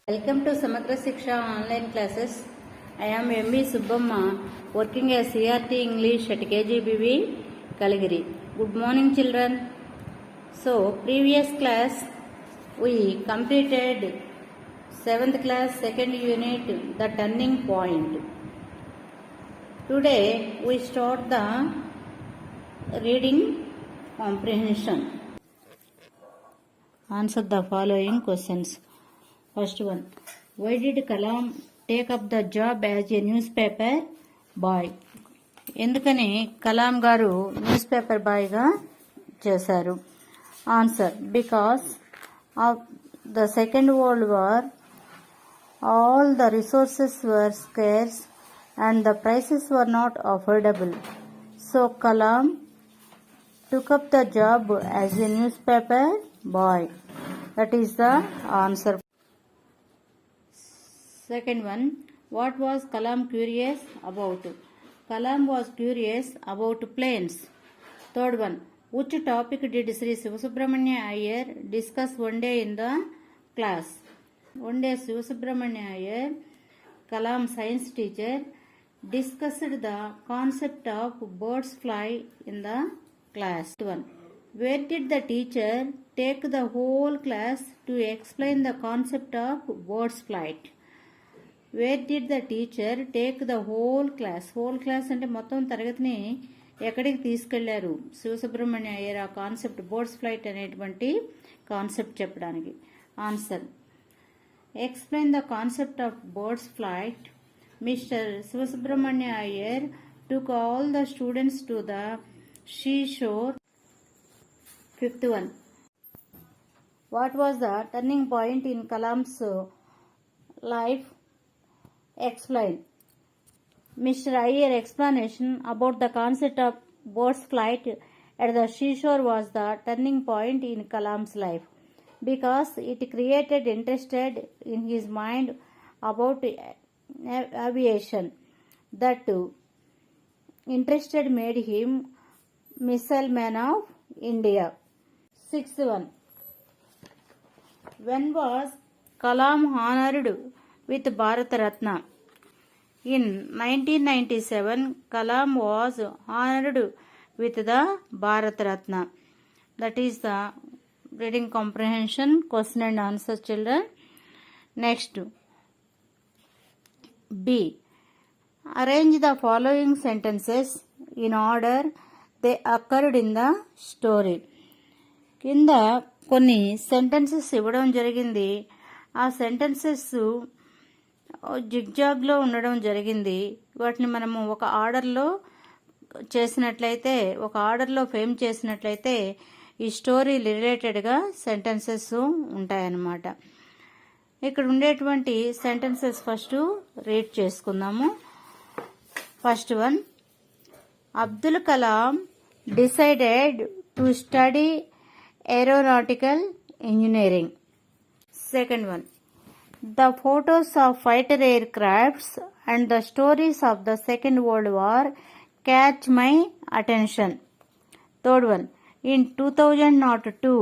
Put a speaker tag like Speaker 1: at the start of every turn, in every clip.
Speaker 1: Welcome to Samagra Shiksha online classes. I am MB Subbamma, working as CRT English at KGBV, Kaligiri. Good morning, children. So, previous class we completed 7th class 2nd unit, the turning point. Today we start the reading comprehension. Answer the following questions. First one, why did Kalam take up the job as a newspaper boy? ఎందుకని కలాం గారు news paper బాయ్గా చేశారు? Answer, because of the second world war all the resources were scarce and the prices were not affordable. So Kalam took up the job as a newspaper boy. That is the answer. Second one, what was Kalam curious about? Kalam was curious about planes. Third one, which topic did Sri Sivasubramanya Iyer discuss one day in the class? One day Sivasubramanya Iyer, Kalam science teacher, discussed the concept of birds fly in the class. One, where did the teacher take the whole class to explain the concept of birds flight? Where did the teacher take the whole class? Whole class అంటే మొత్తం తరగతిని ఎక్కడికి తీసుకెళ్లారు శివసుబ్రహ్మణ్య అయ్యర్ ఆ concept birds flight అనేటువంటి concept చెప్పడానికి? Answer, explain the concept of birds flight. Mister Sivasubramanya Iyer took all the students to the seashore. Fifth one, what was the turning point in Kalam's life? Explain. Mr. Iyer explanation about the concept of birds flight at the seashore was the turning point in Kalam's life because it created interest in his mind about aviation. That interested made him missile man of India. Sixth one, when was Kalam honored with Bharat Ratna? In 1997, Kalam was honored with the Bharat Ratna. That is the reading comprehension, question and answer, children. Next, B. Arrange the following sentences in order they occurred in the story. కింద కొన్ని sentences ఇవ్వడం జరిగింది. ఆ sentences జిగ్జాగ్లో ఉండడం జరిగింది. వాటిని మనము ఒక ఆర్డర్లో చేసినట్లయితే, ఒక ఆర్డర్లో ఫ్రేమ్ చేసినట్లయితే ఈ స్టోరీ రిలేటెడ్గా సెంటెన్సెస్ ఉంటాయన్నమాట. ఇక్కడ ఉండేటువంటి సెంటెన్సెస్ ఫస్ట్ రీడ్ చేసుకుందాము. First one, Abdul Kalam decided to study aeronautical engineering. Second one, the photos of fighter aircrafts and the stories of the Second World War catch my attention. Third one, in 2002,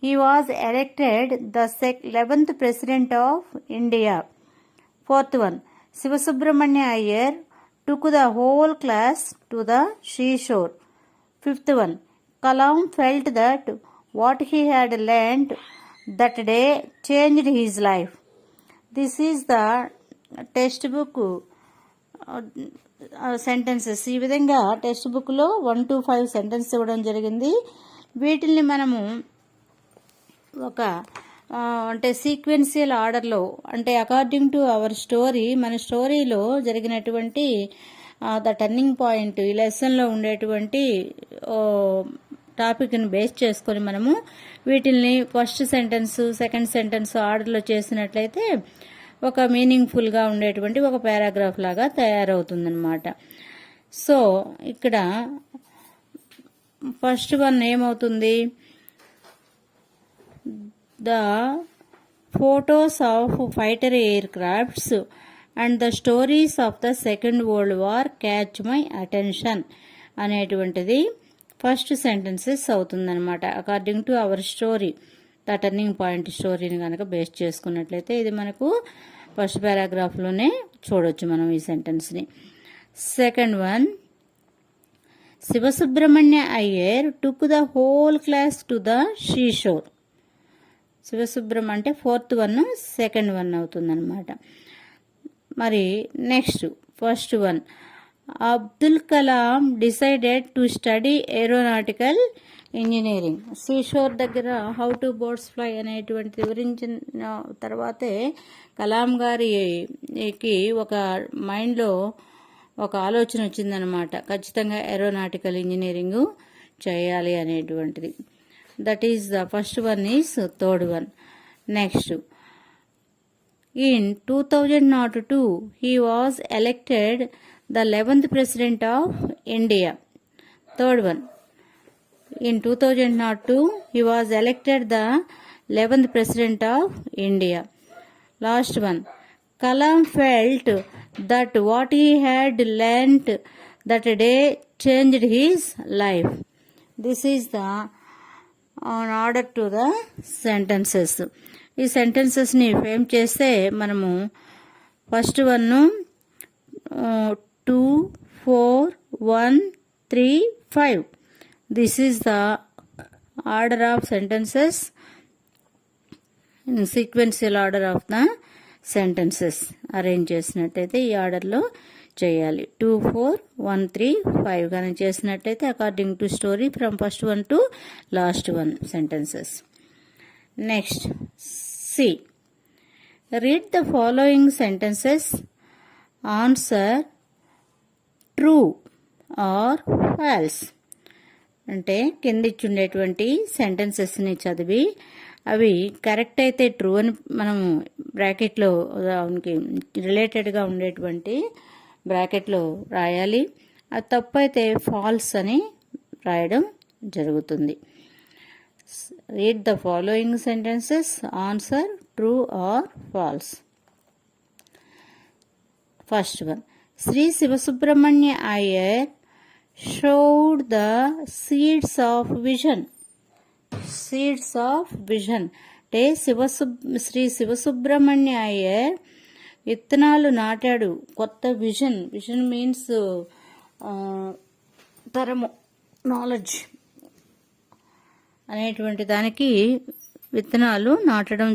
Speaker 1: he was elected the 11th President of India. Fourth one, Sivasubramanya Iyer took the whole class to the seashore. Fifth one, Kalam felt that what he had learned that day changed his life. This is the textbook sentences. ఈ విధంగా text బుక్లో 1 to 5 sentence ఇవ్వడం జరిగింది. వీటిని మనము ఒక అంటే sequential ఆర్డర్లో, అంటే అకార్డింగ్ టు అవర్ స్టోరీ, మన స్టోరీలో జరిగినటువంటి ద టర్నింగ్ పాయింట్, ఈ లెసన్లో ఉండేటువంటి టాపిక్ని బేస్ చేసుకొని మనము వీటిల్ని ఫస్ట్ సెంటెన్స్, సెకండ్ సెంటెన్స్ ఆర్డర్లో చేసినట్లయితే ఒక మీనింగ్ఫుల్గా ఉండేటువంటి ఒక పారాగ్రాఫ్ లాగా తయారవుతుందన్నమాట. సో ఇక్కడ ఫస్ట్ వన్ ఏమవుతుంది? The photos of fighter air crafts and the stories of the second world war catch my attention అనేటువంటిది ఫస్ట్ సెంటెన్సెస్ అవుతుందన్నమాట according to hour story. The turning point స్టోరీని కనుక బేస్ చేసుకున్నట్లయితే ఇది మనకు ఫస్ట్ పారాగ్రాఫ్లోనే చూడొచ్చు మనం ఈ సెంటెన్స్ని. Second one, Sivasubramania Iyer took the whole class to the seashore. Sivasubramaniam అంటే ఫోర్త్ వన్, సెకండ్ వన్ అవుతుందన్నమాట. మరి next first one, Abdul Kalam decided to study aeronautical engineering. Seashore దగ్గర హౌ టు బోట్స్ ఫ్లై అనేటువంటి వివరించిన తర్వాతే కలాం గారికి ఒక మైండ్లో ఒక ఆలోచన వచ్చిందనమాట, ఖచ్చితంగా ఏరోనాటికల్ ఇంజనీరింగ్ చేయాలి అనేటువంటిది. That is the first one is third one. Next, in 2002 he was elected the 11th president of India. Third one, in 2002 he was elected the 11th president of India. Last one, Kalam felt that what he had learnt that day changed his life. This is the on order to the sentences. ఈ సెంటెన్సెస్ని frame చేస్తే మనము first one 2, 4, 1, 3, 5 this is the order of sentences, sequential order of the sentences arrange చేసినట్టయితే ఈ ఆర్డర్లో చేయాలి. 2, 4, 1, 3, 5 కానీ చేసినట్టయితే according to story from first one to last one sentences. Next C, read the following sentences, answer true or false. అంటే కింద ఇచ్చుండేటువంటి సెంటెన్సెస్ని చదివి అవి కరెక్ట్ అయితే ట్రూ అని మనం బ్రాకెట్లో దానికి రిలేటెడ్గా ఉండేటువంటి బ్రాకెట్లో రాయాలి, అది తప్పు అయితే ఫాల్స్ అని రాయడం జరుగుతుంది. Read the following sentences, answer true or false. First one, Shri Sivasubramania Iyer showed the seeds of vision. Seeds of vision అంటే శ్రీ శివసుబ్రహ్మణ్య అయ్యర్ విత్తనాలు నాటాడు, కొత్త విజన్. విజన్ మీన్స్ తరము, నాలెడ్జ్ అనేటువంటి దానికి విత్తనాలు నాటడం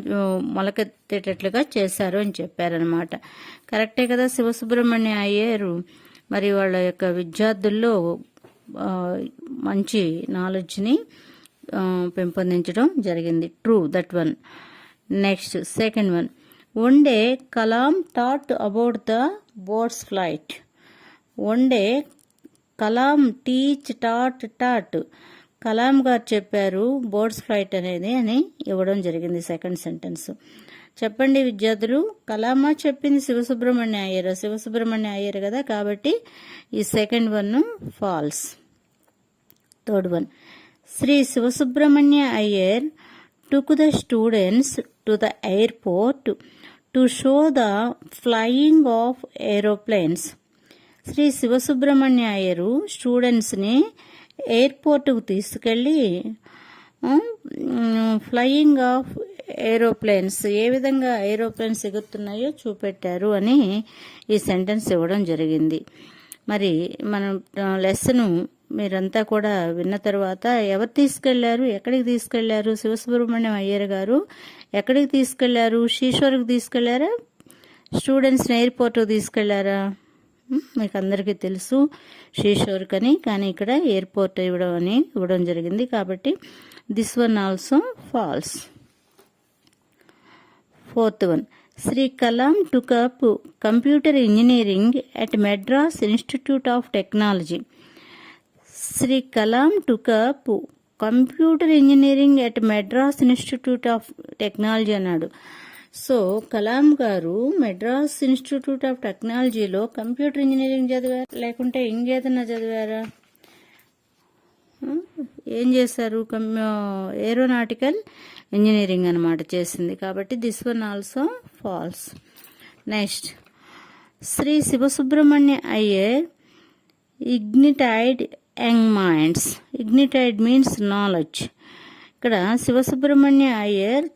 Speaker 1: మొలకెత్తేటట్లుగా చేశారు అని చెప్పారనమాట. కరెక్టే కదా. శివసుబ్రహ్మణ్య అయ్యరు మరి వాళ్ళ యొక్క విద్యార్థుల్లో మంచి నాలెడ్జ్ని పెంపొందించడం జరిగింది. True, that one. Next second one, one day Kalam thought about the boats flight. One day Kalam thought Kalam garu చెప్పారు బోట్స్ ఫ్లైట్ అనేది అని ఇవ్వడం జరిగింది. సెకండ్ సెంటెన్స్ చెప్పండి విద్యార్థులు, కలామా చెప్పింది శివసుబ్రహ్మణ్య అయ్యర్? శివసుబ్రహ్మణ్య అయ్యర్ కదా, కాబట్టి ఈ second one false. Third one, Shri Sivasubramania Iyer took the students to the airport to show the flying of aeroplanes. Shri Sivasubramania Iyer స్టూడెంట్స్ని ఎయిర్పోర్ట్కు తీసుకెళ్ళి ఫ్లయింగ్ ఆఫ్ ఏరోప్లేన్స్, ఏ విధంగా ఏరోప్లేన్స్ ఎగురుతున్నాయో చూపెట్టారు అని ఈ సెంటెన్స్ ఇవ్వడం జరిగింది. మరి మనం లెసను మీరంతా కూడా విన్న తర్వాత ఎవరు తీసుకెళ్లారు, ఎక్కడికి తీసుకెళ్లారు? శివసుబ్రహ్మణ్యం అయ్యర్ గారు ఎక్కడికి తీసుకెళ్లారు? షీషోర్కి తీసుకెళ్లారా, స్టూడెంట్స్ని ఎయిర్పోర్ట్కి తీసుకెళ్లారా? మీకు అందరికీ తెలుసు షీషోర్కి అని, కానీ ఇక్కడ ఎయిర్పోర్ట్ ఇవ్వడం జరిగింది, కాబట్టి this one also false. Fourth one, Shri Kalam took up computer engineering at Madras Institute of Technology. Shri Kalam took up computer engineering at Madras Institute of Technology అన్నాడు. So Kalam garu Madras Institute of టెక్నాలజీలో కంప్యూటర్ ఇంజనీరింగ్ చదివారు, లేకుంటే ఇంకేదన్నా చదివారా? ఏం చేశారు? ఏరోనాటికల్ ఇంజనీరింగ్ అనమాట చేసింది, కాబట్టి this one also false. Next, Shri Sivasubramania Iyer ignited young minds. Ignited means knowledge. ఇక్కడ శివసుబ్రహ్మణ్య అయ్యర్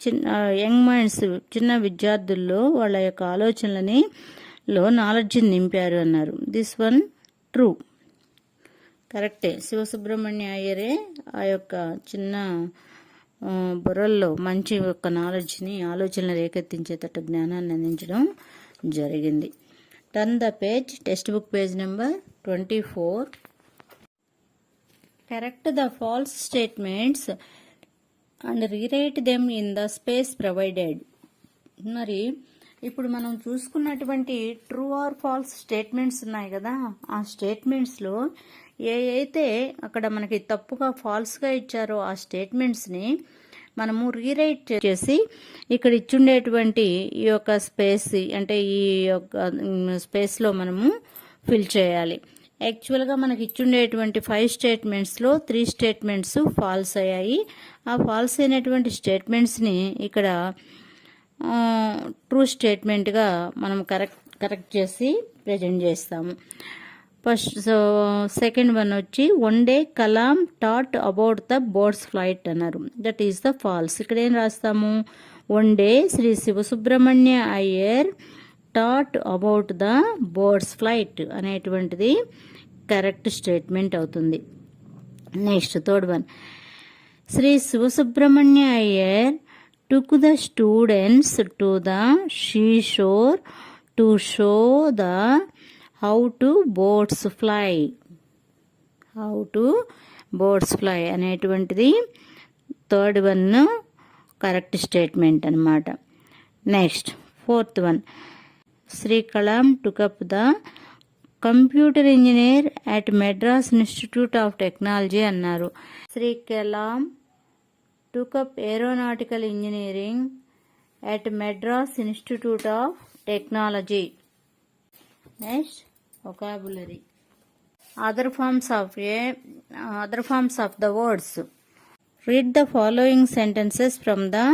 Speaker 1: యంగ్ మైండ్స్, చిన్న విద్యార్థుల్లో వాళ్ళ యొక్క ఆలోచనలని నాలెడ్జ్ని నింపారు అన్నారు. దిస్ వన్ ట్రూ, కరెక్టే. శివసుబ్రహ్మణ్య అయ్యరే ఆ యొక్క చిన్న బుర్రల్లో మంచి యొక్క నాలెడ్జ్ని, ఆలోచనలు రేకెత్తించేటట్టు జ్ఞానాన్ని అందించడం జరిగింది. Turn the page, text book page number 24. Correct the false statements and rewrite them in the space provided. మరి ఇప్పుడు మనం చూసుకున్నటువంటి ట్రూ ఆర్ ఫాల్స్ స్టేట్మెంట్స్ ఉన్నాయి కదా, ఆ స్టేట్మెంట్స్లో అయితే అక్కడ మనకి తప్పుగా ఫాల్స్గా ఇచ్చారో ఆ స్టేట్మెంట్స్ని మనము రీరైట్ చేసి ఇక్కడ ఇచ్చుండేటువంటి ఈ యొక్క స్పేస్, అంటే ఈ యొక్క స్పేస్లో మనము ఫిల్ చేయాలి. యాక్చువల్గా మనకి ఇచ్చుండేటువంటి 5 స్టేట్మెంట్స్లో 3 స్టేట్మెంట్స్ ఫాల్స్ అయ్యాయి. ఆ ఫాల్స్ అయినటువంటి స్టేట్మెంట్స్ని ఇక్కడ ట్రూ స్టేట్మెంట్గా మనం కరెక్ట్ చేసి ప్రజెంట్ చేస్తాము. ఫస్ట్ సెకండ్ వన్ వచ్చి one day Kalam taught about the birds flight అన్నారు. That is the false. ఇక్కడ ఏం రాస్తాము? One day Shri Sivasubramania Iyer taught about the birds flight అనేటువంటిది కరెక్ట్ స్టేట్మెంట్ అవుతుంది. Next third one, Shri Sivasubramania Iyer took the students to the seashore to show the how to boats fly అనేటువంటిది third one correct statement అన్నమాట. Next fourth one, Shri Kalam took up the computer engineer at Madras Institute of Technology అన్నారు. Shri Kalam took up aeronautical engineering at Madras Institute of Technology. Next, vocabulary. Other forms of the words. Read the following sentences from the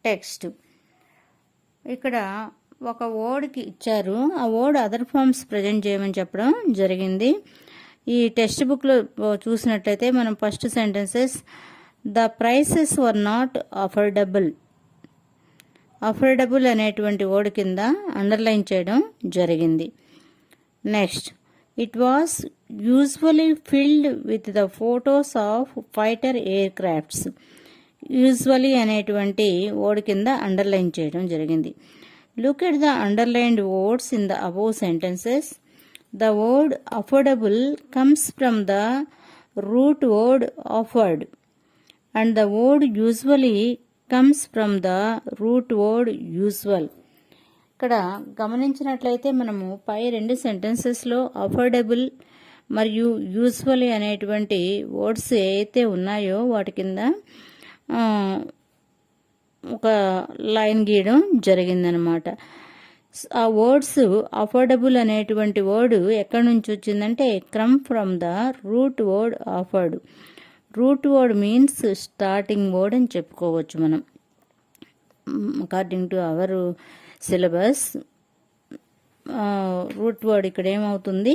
Speaker 1: text. ఇక్కడ ఒక వర్డ్కి ఇచ్చారు, ఆ word other forms present చేయమని చెప్పడం జరిగింది. ఈ text బుక్లో చూసినట్లయితే మనం first sentences the prices were not affordable అనేటువంటి వర్డ్ కింద అండర్లైన్ చేయడం జరిగింది. Next, it was usually filled with the photos of fighter air crafts. Usually అనేటువంటి వర్డ్ కింద అండర్లైన్ చేయడం జరిగింది. Look at the underlined words in the above sentences. The word affordable comes from the root word offered and the word usually comes from the root word usual. ఇక్కడ గమనించినట్లయితే మనము పై 2 సెంటెన్సెస్లో affordable మరియు usually అనేటువంటి words ఏవైతే ఉన్నాయో వాటి కింద ఒక లైన్ గీయడం జరిగిందనమాట. ఆ వర్డ్స్ అఫోర్డబుల్ అనేటువంటి వర్డ్ ఎక్కడి నుంచి వచ్చిందంటే come from the root word afford. Root word means starting word అని చెప్పుకోవచ్చు మనం. According to our syllabus root word ఇక్కడ ఏమవుతుంది,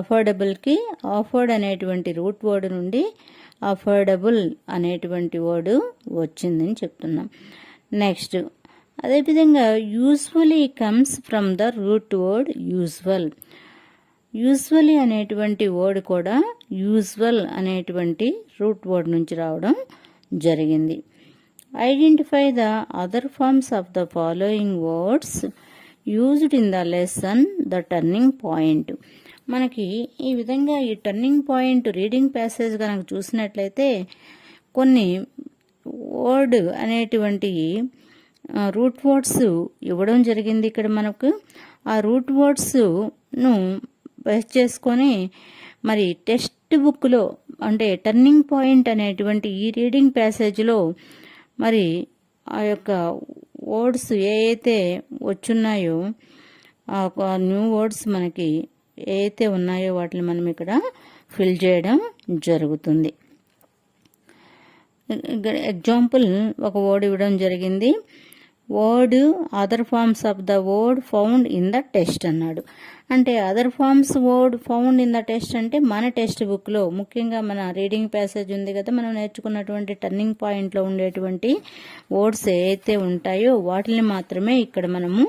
Speaker 1: అఫోర్డబుల్కి ఆఫర్డ్ అనేటువంటి రూట్ వర్డ్ నుండి అఫోర్డబుల్ అనేటువంటి వర్డ్ వచ్చిందని చెప్తున్నాం. నెక్స్ట్, అదేవిధంగా usually comes from the root word usual. Usually అనేటువంటి వర్డ్ కూడా యూజువల్ అనేటువంటి రూట్ వర్డ్ నుంచి రావడం జరిగింది. Identify the other forms of the following words used in the lesson the turning point. మనకి ఈ విధంగా ఈ టర్నింగ్ పాయింట్ రీడింగ్ ప్యాసేజ్ కనుక చూసినట్లయితే కొన్ని వర్డ్ అనేటువంటి రూట్ వర్డ్స్ ఇవ్వడం జరిగింది. ఇక్కడ మనకు ఆ రూట్ వర్డ్స్ను బేస్ చేసుకొని మరి టెక్స్ట్ బుక్లో అంటే టర్నింగ్ పాయింట్ అనేటువంటి ఈ రీడింగ్ ప్యాసేజ్లో మరి ఆ యొక్క వర్డ్స్ ఏవైతే వచ్చున్నాయో ఆ న్యూ వర్డ్స్ మనకి ఏవైతే ఉన్నాయో వాటిని మనం ఇక్కడ ఫిల్ చేయడం జరుగుతుంది. ఎగ్జాంపుల్ ఒక వర్డ్ ఇవ్వడం జరిగింది. Word other forms of the word found in the test అన్నాడు. అంటే other forms word found in the test అంటే మన టెక్స్ట్ బుక్లో ముఖ్యంగా మన రీడింగ్ ప్యాసేజ్ ఉంది కదా, మనం నేర్చుకున్నటువంటి టర్నింగ్ పాయింట్లో ఉండేటువంటి వర్డ్స్ ఏవైతే ఉంటాయో వాటిని మాత్రమే ఇక్కడ మనము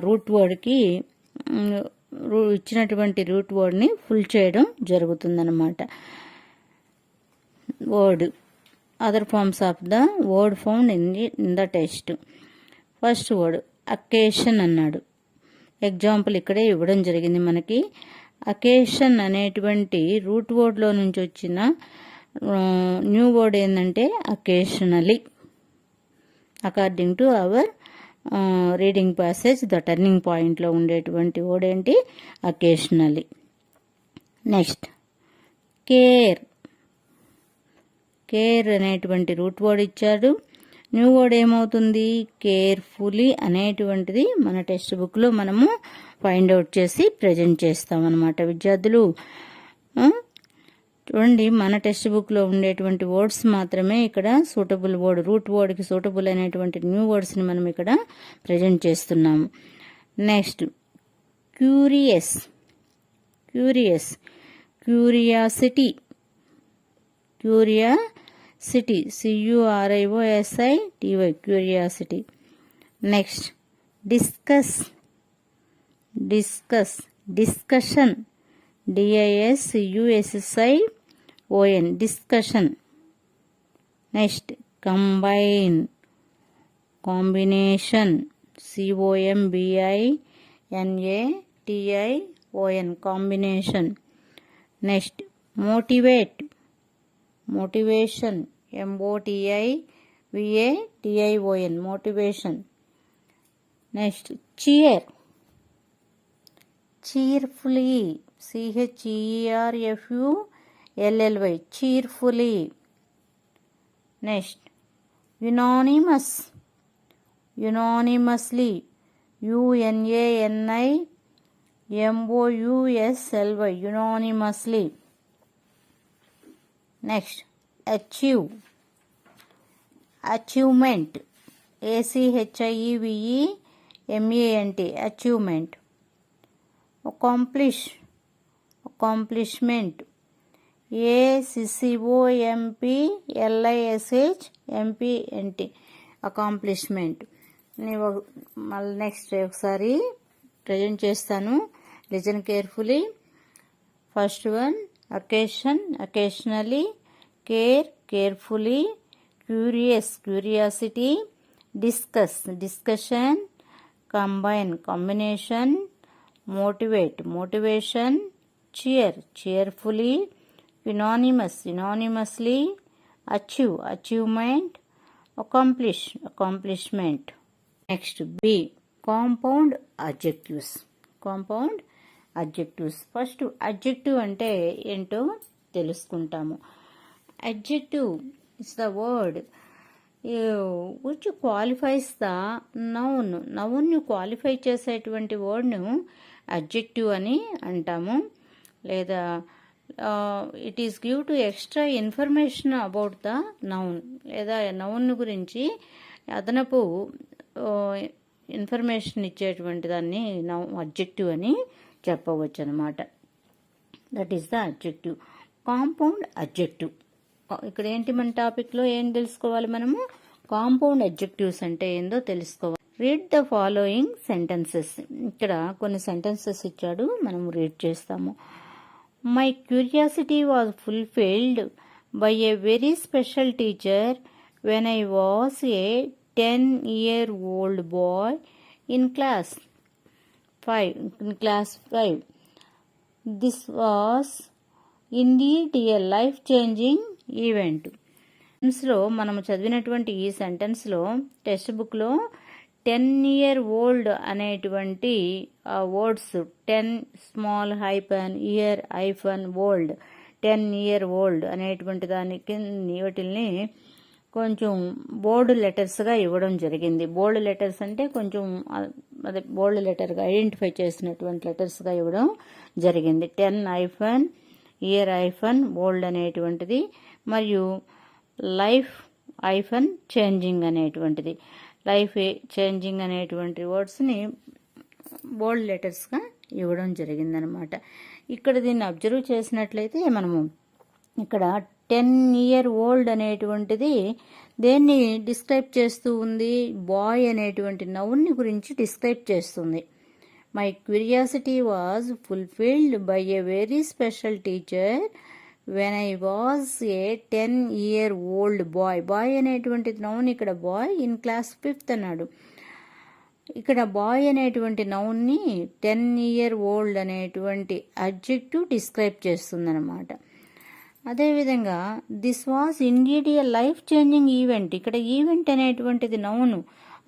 Speaker 1: రూట్ వర్డ్కి ఇచ్చినటువంటి రూట్ వర్డ్ని ఫుల్ చేయడం జరుగుతుందన్నమాట. Word other forms of the word found in the test. First word occasion అన్నాడు. ఎగ్జాంపుల్ ఇక్కడే ఇవ్వడం జరిగింది మనకి. అకేషన్ అనేటువంటి రూట్ వర్డ్లో నుంచి వచ్చిన న్యూ వర్డ్ ఏంటంటే occasionally. According to hour reading passage the turning పాయింట్లో ఉండేటువంటి వర్డ్ ఏంటి? అకేషనలీ. Next care. కేర్ అనేటువంటి రూట్ వర్డ్ ఇచ్చాడు. న్యూ వర్డ్ ఏమవుతుంది? కేర్ఫుల్లీ అనేటువంటిది మన టెక్స్ట్ బుక్లో మనము ఫైండ్ అవుట్ చేసి ప్రజెంట్ చేస్తామన్నమాట విద్యార్థులు. చూడండి, మన టెక్స్ట్ బుక్లో ఉండేటువంటి వర్డ్స్ మాత్రమే ఇక్కడ సూటబుల్ వర్డ్, రూట్ వర్డ్కి సూటబుల్ అనేటువంటి న్యూ వర్డ్స్ని మనం ఇక్కడ ప్రజెంట్ చేస్తున్నాము. Next curious. Curious, curiosity. Curiosity, CURIOSITY, curiosity. Next discuss. Discuss, discussion, DISCUSSION, discussion. Next combine. Combination, COMBINATION, combination. Next motivate. Motivation, MOTIVATION, motivation. Next cheer. Cheerfully, CHERFULLY, cheerfully. Next unanimous. Unanimously, UNANIMOUSLY, unanimously. Next achieve. Achievement, ACHIEVEMENT, achievement. Accomplish. Accomplishment, ACCOMPLISHMENT, accomplishment. మళ్ళీ next ఒకసారి present చేస్తాను. Listen carefully. First one occasion, occasionally. Care, carefully. Curious, curiosity. Discuss, discussion. Combine, combination. Motivate, motivation. Cheer, cheerfully. Unanimous, unanimously. Achieve, achievement. Accomplish, accomplishment. Next B compound adjectives. Compound adjectives. First adjective అంటే ఏంటో తెలుసుకుంటాము. Adjective is the word which qualifies the noun. నౌన్ను qualify చేసేటువంటి వర్డ్ను adjective అని అంటాము. లేదా it is give to extra information about the noun. లేదా నౌన్ గురించి అదనపు ఇన్ఫర్మేషన్ ఇచ్చేటువంటి దాన్ని అడ్జెక్టివ్ అని చెప్పవచ్చు అనమాట. That is the adjective. Compound adjective. ఇక్కడ ఏంటి మన టాపిక్లో ఏం తెలుసుకోవాలి మనము? కాంపౌండ్ అడ్జెక్టివ్స్ అంటే ఏందో తెలుసుకోవాలి. Read the following sentences. ఇక్కడ కొన్ని సెంటెన్సెస్ ఇచ్చాడు, మనం రీడ్ చేస్తాము. My curiosity was fulfilled by a very special teacher when I was A 10-year-old boy in class 5. This was indeed a life-changing event. లో మనం చదివినటువంటి ఈ సెంటెన్స్లో టెక్స్ట్ బుక్లో 10-year-old అనేటువంటి words 10 small hyphen year hyphen old 10-year-old అనేటువంటి దానికి వాటిల్ని కొంచెం బోల్డ్ లెటర్స్గా ఇవ్వడం జరిగింది. బోల్డ్ లెటర్స్ అంటే కొంచెం అదే బోల్డ్ లెటర్గా ఐడెంటిఫై చేసినటువంటి లెటర్స్గా ఇవ్వడం జరిగింది. 10 హైఫన్ ఇయర్ హైఫన్ ఓల్డ్ అనేటువంటిది, మరియు లైఫ్ హైఫన్ చేంజింగ్ అనేటువంటిది. లైఫ్ చేంజింగ్ అనేటువంటి వర్డ్స్ని బోల్డ్ లెటర్స్గా ఇవ్వడం జరిగిందనమాట. ఇక్కడ దీన్ని అబ్జర్వ్ చేసినట్లయితే మనము ఇక్కడ 10 year old అనేటువంటిది దేన్ని డిస్క్రైబ్ చేస్తూ ఉంది? బాయ్ అనేటువంటి నౌన్ని గురించి డిస్క్రైబ్ చేస్తుంది. My curiosity was fulfilled by a very special teacher when I was a 10 year old boy. Boy అనేటువంటి నౌన్ ఇక్కడ బాయ్ ఇన్ క్లాస్ 5th అన్నాడు. ఇక్కడ బాయ్ అనేటువంటి నౌన్ని 10 year old అనేటువంటి అడ్జెక్టివ్ డిస్క్రైబ్ చేస్తుందన్నమాట. అదేవిధంగా this was indeed a life changing event. ఇక్కడ ఈవెంట్ అనేటువంటిది నౌను.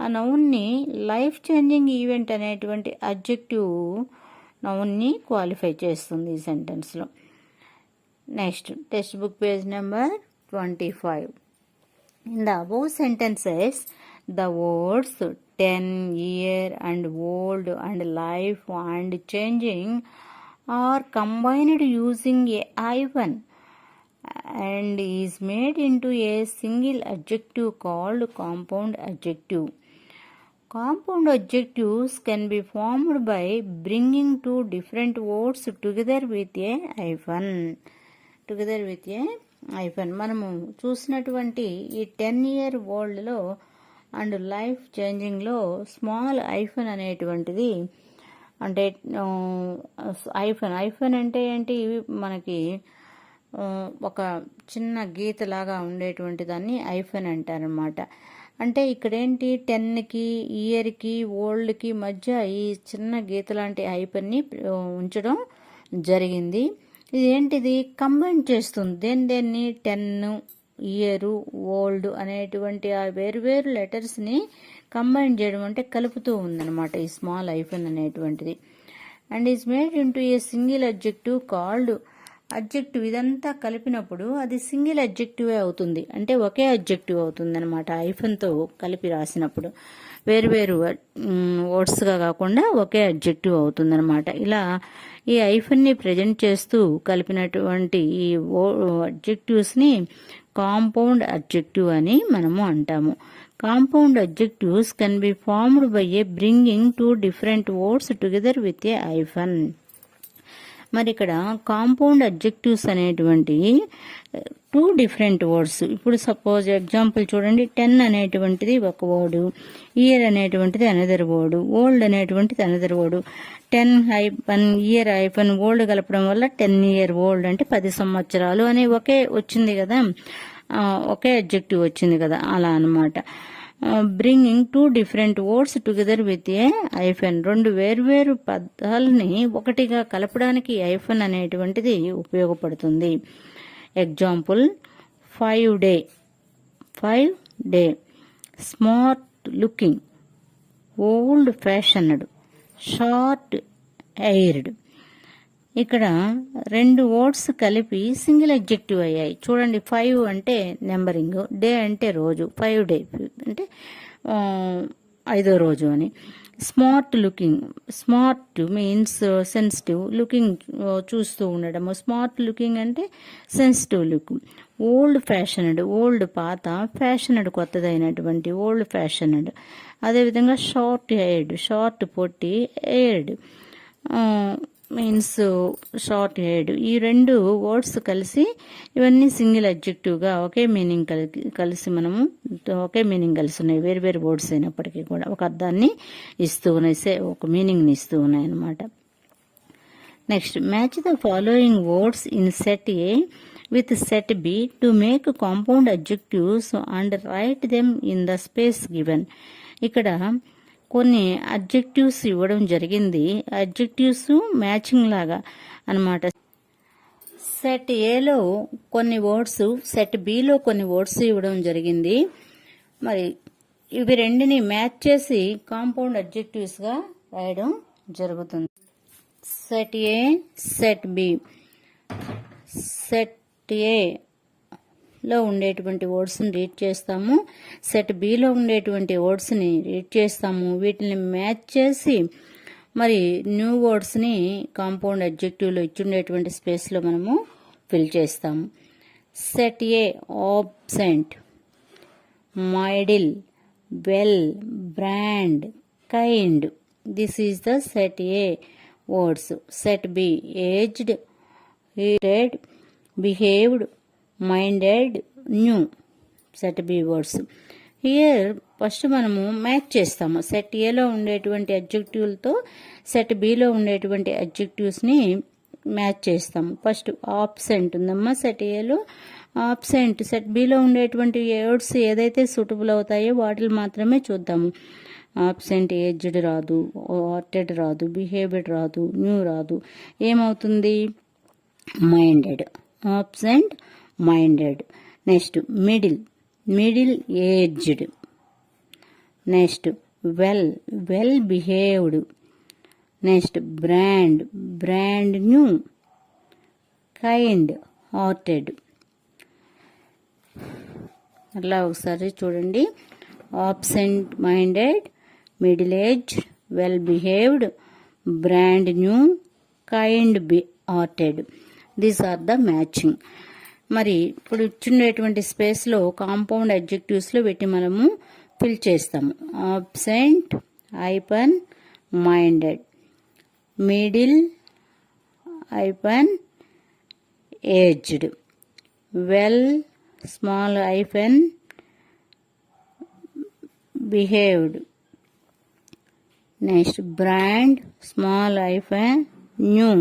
Speaker 1: ఆ నౌన్ని లైఫ్ చేంజింగ్ ఈవెంట్ అనేటువంటి అడ్జెక్టివ్ నౌన్ని క్వాలిఫై చేస్తుంది ఈ సెంటెన్స్లో. Next text book page number 25. In the above sentences, the words 10 year and old and life and changing are combined using a hyphen and is made into a single adjective called compound adjective. Compound adjectives can be formed by bringing two different words together with a hyphen. మనము చూసినటువంటి ఈ 10 year oldలో and life చేంజింగ్లో small hyphen అనేటువంటిది అంటే hyphen అంటే ఏంటి? మనకి ఒక చిన్న గీతలాగా ఉండేటువంటి దాన్ని ఐఫన్ అంటారనమాట. అంటే ఇక్కడేంటి 10కి ఇయర్కి ఓల్డ్కి మధ్య ఈ చిన్న గీత లాంటి ఐఫన్ని ఉంచడం జరిగింది. ఇదేంటిది? కంబైన్ చేస్తుంది దేన్ని 10 ఇయర్ ఓల్డ్ అనేటువంటి ఆ వేరు లెటర్స్ని కంబైన్ చేయడం అంటే కలుపుతూ ఉందన్నమాట ఈ స్మాల్ ఐఫన్ అనేటువంటిది. And is made into a single adjective called adjective. ఇదంతా కలిపినప్పుడు అది సింగిల్ అడ్జెక్టివే అవుతుంది, అంటే ఒకే అడ్జెక్టివ్ అవుతుంది అనమాట. ఐఫన్తో కలిపి రాసినప్పుడు వేరు వర్డ్స్గా కాకుండా ఒకే అడ్జెక్టివ్ అవుతుందన్నమాట. ఇలా ఈ ఐఫన్ని ప్రజెంట్ చేస్తూ కలిపినటువంటి ఈ అడ్జెక్టివ్స్ని కాంపౌండ్ అడ్జెక్టివ్ అని మనము అంటాము. Compound adjectives can be formed by A bringing two different words together with a hyphen. మరి ఇక్కడ కాంపౌండ్ అడ్జెక్టివ్స్ అనేటువంటి 2 different వర్డ్స్. ఇప్పుడు సపోజ్ ఎగ్జాంపుల్ చూడండి, 10 అనేటువంటిది ఒక వర్డు, ఇయర్ అనేటువంటిది అనదర్ వర్డు, ఓల్డ్ అనేటువంటిది another word. 10 hyphen year hyphen old కలపడం వల్ల 10 year old అంటే 10 సంవత్సరాలు అనే ఒకే వచ్చింది కదా, ఒకే అడ్జెక్టివ్ వచ్చింది కదా, అలా అనమాట. Bringing 2 different words together with a hyphen. 2 వేర్వేరు పదాలని ఒకటిగా కలపడానికి ఐఫన్ అనేటువంటిది ఉపయోగపడుతుంది. Example 5 day, smart looking, old fashioned, short hired. ఇక్కడ 2 వర్డ్స్ కలిపి సింగిల్ అడ్జెక్టివ్ అయ్యాయి. చూడండి, 5 అంటే నెంబరింగ్, డే అంటే రోజు, 5 day అంటే 5వ రోజు అని. Smart looking, smart means sensitive, looking చూస్తూ ఉండడము, స్మార్ట్ లుకింగ్ అంటే sensitive look. Old fashioned, old పాత, ఫ్యాషన్డ్ కొత్తదైనటువంటి, ఓల్డ్ ఫ్యాషన్డ్. అదేవిధంగా షార్ట్ హెయిర్డ్, షార్ట్ పొట్టి, హెయిర్డ్ మీన్స్ షార్ట్ హెయిర్డ్. ఈ 2 వర్డ్స్ కలిసి ఇవన్నీ సింగిల్ అడ్జెక్టివ్గా ఒకే మీనింగ్ కలిసి మనము ఒకే మీనింగ్ కలిసి ఉన్నాయి. వేరు వర్డ్స్ అయినప్పటికీ కూడా ఒక అర్థాన్ని ఇస్తూ ఉన్నాయి, ఒక మీనింగ్ని ఇస్తూ ఉన్నాయి అన్నమాట. Next, match the following words in set A with set B to make compound adjectives and write them in the space given. ఇక్కడ కొన్ని అడ్జెక్టివ్స్ ఇవ్వడం జరిగింది. అడ్జెక్టివ్స్ మ్యాచింగ్ లాగా అన్నమాట. సెట్ ఏలో కొన్ని వర్డ్స్, సెట్ బిలో కొన్ని వర్డ్స్ ఇవ్వడం జరిగింది. మరి ఇవి రెండిని మ్యాచ్ చేసి కాంపౌండ్ అడ్జెక్టివ్స్గా రాయడం జరుగుతుంది. సెట్ ఏ, సెట్ బి. సెట్ ఏ లో ఉండేటువంటి వర్డ్స్ని రీడ్ చేస్తాము, సెట్ బిలో ఉండేటువంటి వర్డ్స్ని రీడ్ చేస్తాము. వీటిని మ్యాచ్ చేసి మరి న్యూ వర్డ్స్ని కాంపౌండ్ అడ్జెక్టివ్లో ఇచ్చుండేటువంటి స్పేస్లో మనము ఫిల్ చేస్తాము. Set A, absent, మైడిల్, well, brand, kind. This is the set A words. Set B, aged, heated, behaved, minded, new. Set B words. Here first మనము match చేస్తాము. సెట్ ఏలో ఉండేటువంటి అడ్జెక్టివ్లతో సెట్ బిలో ఉండేటువంటి అడ్జెక్టివ్స్ని match చేస్తాము. First absent ఉందమ్మా set ఏలో. Absent set below ఉండేటువంటి words ఏదైతే సూటబుల్ అవుతాయో వాటిని మాత్రమే చూద్దాము. ఆబ్సెంట్ ఏజ్డ్ రాదు, హార్టెడ్ రాదు, బిహేవియర్ రాదు, న్యూ రాదు. ఏమవుతుంది? Minded. Absent, minded. Next middle, middle aged. Next well, well behaved. Next brand, brand new. Kind, hearted. అలా ఒకసారి చూడండి. Absent minded, middle age, well behaved, brand new, kind hearted. These are the matching. మరి ఇప్పుడు ఇచ్చినటువంటి స్పేస్లో compound అడ్జెక్టివ్స్లో పెట్టి మనము fill చేస్తాము. Absent ఐపన్ minded, middle ఐపన్ aged, well small ఐపన్ behaved. Next brand small ఐపన్ new,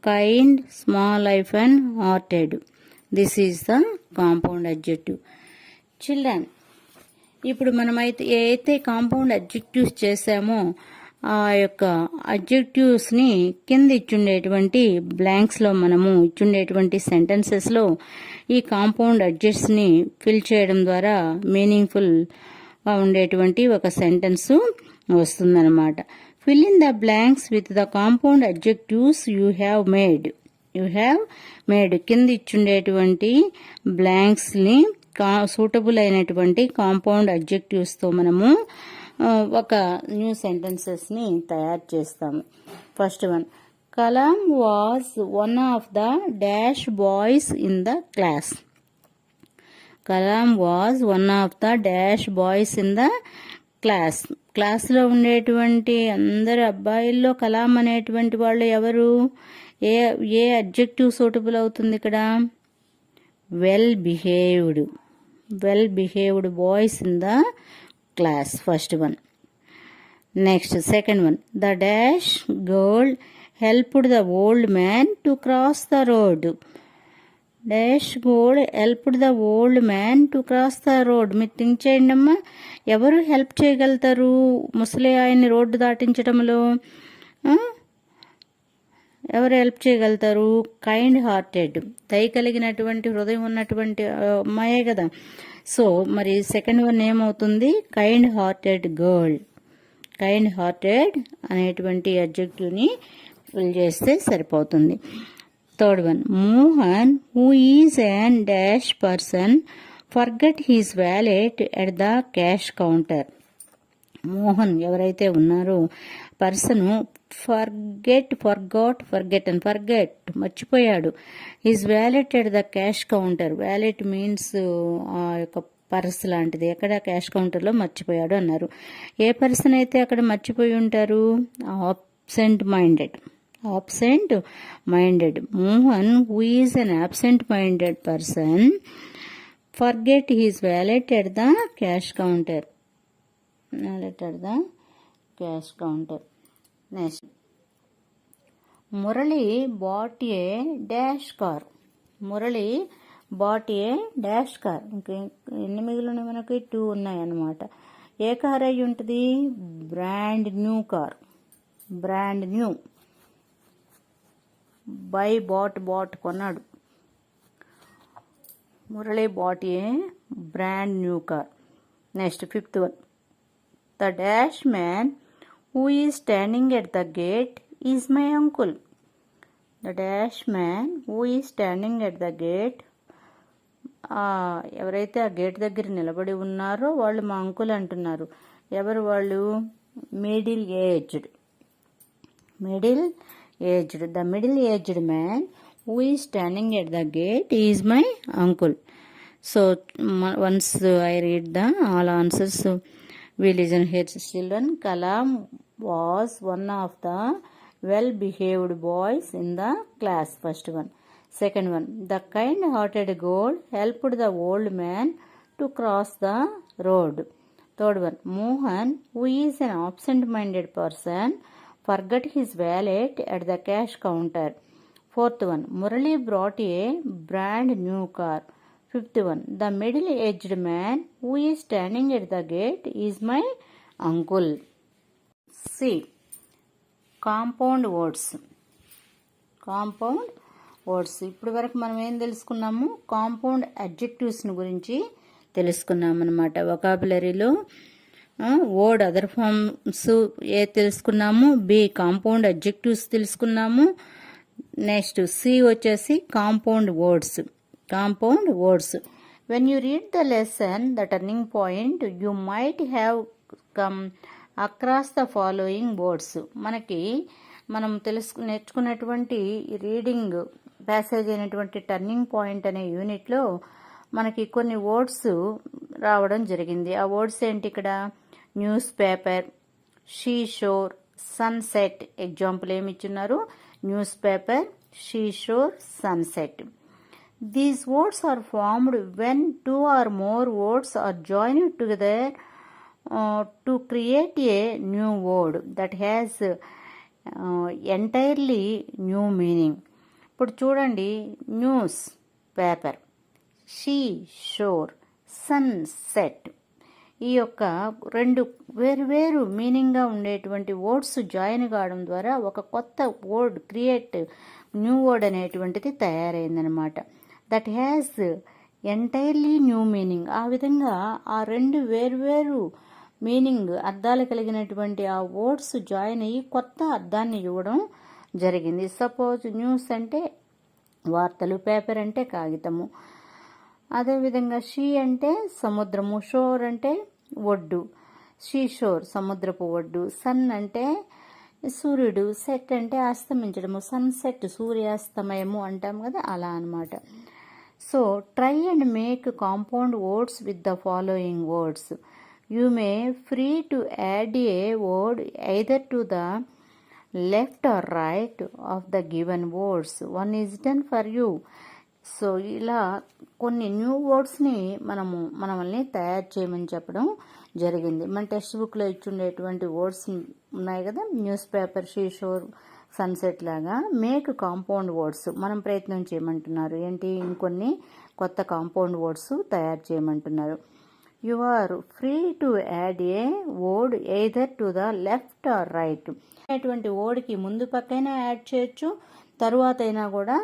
Speaker 1: kind small ఐపన్ hearted. This is the compound adjective. Children, ఇప్పుడు మనమైతే ఏదైతే కాంపౌండ్ అడ్జెక్టివ్స్ చేసామో ఆ యొక్క అడ్జెక్టివ్స్ని కింద ఇచ్చుండేటువంటి బ్లాంక్స్లో మనము ఇచ్చుండేటువంటి సెంటెన్సెస్లో ఈ కాంపౌండ్ అడ్జెక్ట్స్ని ఫిల్ చేయడం ద్వారా మీనింగ్ఫుల్గా ఉండేటువంటి ఒక సెంటెన్స్ వస్తుందన్నమాట. Fill in the blanks with the compound adjectives you have made. You have made. కింద ఇచ్చుండేటువంటి బ్లాంక్స్ని సూటబుల్ అయినటువంటి కాంపౌండ్ అడ్జెక్టివ్స్తో మనము ఒక న్యూ సెంటెన్సెస్ని తయారు చేస్తాము. First one, Kalam was one of the dash boys in the class. Kalam was one of the dash boys in the class. క్లాస్లో ఉండేటువంటి అందరు అబ్బాయిల్లో కలాం అనేటువంటి వాళ్ళు ఎవరు? ఏ అడ్జెక్టివ్ సూటబుల్ అవుతుంది ఇక్కడ? Well behaved. Well behaved boys in the class. First one. Next second one, the dash girl helped the old man to cross the road. Dash girl helped the old man to cross the road. మీరు think చేయండి అమ్మా, ఎవరు help చేయగలుగుతారు ముసలి ఆయన్ని road దాటించడంలో? ఎవరు help చేయగలుగుతారు? Kind hearted, దయ కలిగినటువంటి హృదయం ఉన్నటువంటి అమ్మాయే కదా. సో మరి సెకండ్ వన్ ఏమవుతుంది? Kind hearted girl. Kind hearted అనేటువంటి అడ్జెక్టివ్ని ఫిల్ చేస్తే సరిపోతుంది. Third one, Mohan who is an dash person forget his wallet at the cash counter. Mohan ఎవరైతే ఉన్నారో పర్సను ఫర్గెట్ మర్చిపోయాడు. His wallet at the cash counter. Wallet means ఆ యొక్క పర్స్ లాంటిది. ఎక్కడ? క్యాష్ కౌంటర్లో మర్చిపోయాడు అన్నారు. ఏ పర్సన్ అయితే అక్కడ మర్చిపోయి ఉంటారు? Absent minded. Absent minded. Mohan who is an absent minded person forget his wallet at the cash counter. Wallet at the cash counter. Next, Murali bought a dash car. Murali bought a dash car. ఎన్ని మిగిలిన మనకి 2 ఉన్నాయన్నమాట. ఏ car అయి ఉంటుంది? Brand new car. Brand new. By bat కొన్నాడు. Murali bought a brand new car. Next, fifth one. The dash man who is standing at the gate is my uncle. The dash man who is standing at the gate. ఎవరైతే ఆ gate దగ్గర నిలబడి ఉన్నారో వాళ్ళు మా uncle అంటున్నారు. ఎవరు వాళ్ళు? Middle aged. Middle aged. The middle aged man who is standing at the gate is my uncle. So once I read the all answers, we listen here, children. Kalam was one of the well-behaved boys in the class. First one. Second one, the kind-hearted goat helped the old man to cross the road. Third one, Mohan, who is an absent-minded person, forgot his wallet at the cash counter. Fourth one, Murali brought a brand new car. Fifth one, the middle-aged man who is standing at the gate is my uncle. C. Compound words. Compound words. ఇప్పుడు వరకు మనం ఏం తెలుసుకున్నాము? Compound అడ్జెక్టివ్స్ని గురించి తెలుసుకున్నాం అనమాట. వొకాబులరీలో word other forms ఏ తెలుసుకున్నాము, B compound adjectives తెలుసుకున్నాము. నెక్స్ట్ సి వచ్చేసి compound words. Compound words. When you read the lesson the turning point you might have come across the following words. మనం నేర్చుకున్నటువంటి రీడింగ్ ప్యాసేజ్ అయినటువంటి turning point అనే యూనిట్లో మనకి కొన్ని వర్డ్స్ రావడం జరిగింది. ఆ వర్డ్స్ ఏంటి? ఇక్కడ news paper, she sure, sunset. Example ఏమి ఇచ్చున్నారు? News paper, she sure, sunset. These words are formed when 2 or more words are joined together to create a new word that has entirely new meaning. ఇప్పుడు చూడండి, news paper, she sure, sunset, ఈ యొక్క రెండు వేరు మీనింగ్గా ఉండేటువంటి words join కావడం ద్వారా ఒక కొత్త వర్డ్ న్యూ వర్డ్ అనేటువంటిది తయారైందనమాట. That has entirely new meaning. ఆ విధంగా ఆ రెండు వేరు మీనింగ్ అర్థాలు కలిగినటువంటి ఆ వర్డ్స్ జాయిన్ అయ్యి కొత్త అర్థాన్ని ఇవ్వడం జరిగింది. సపోజ్ న్యూస్ అంటే వార్తలు, పేపర్ అంటే కాగితము, అదేవిధంగా షీ అంటే సముద్రము, షోర్ అంటే ఒడ్డు, షీ షోర్ సముద్రపు ఒడ్డు, సన్ అంటే సూర్యుడు, సెట్ అంటే అస్తమించడము, సన్సెట్ సూర్యాస్తమయము అంటాం కదా, అలా అనమాట. So try and make compound words with the following words. You may free to add a word either to the left or right of the given words. One is done for you. So ఇలా కొన్ని new వర్డ్స్ని మనల్ని తయారు చేయమని చెప్పడం జరిగింది. మన text బుక్లో ఇచ్చుండేటువంటి words ఉన్నాయి కదా, news paper, she sure, sunset లాగా. మేక్ కాంపౌండ్ వర్డ్స్ మనం ప్రయత్నం చేయమంటున్నారు. ఏంటి? ఇంకొన్ని కొత్త కాంపౌండ్ వర్డ్స్ తయారు చేయమంటున్నారు. You are free to add a word either to the left or right. అటువంటి వర్డ్కి ముందు పక్కైనా యాడ్ చేయొచ్చు, తరువాత అయినా కూడా,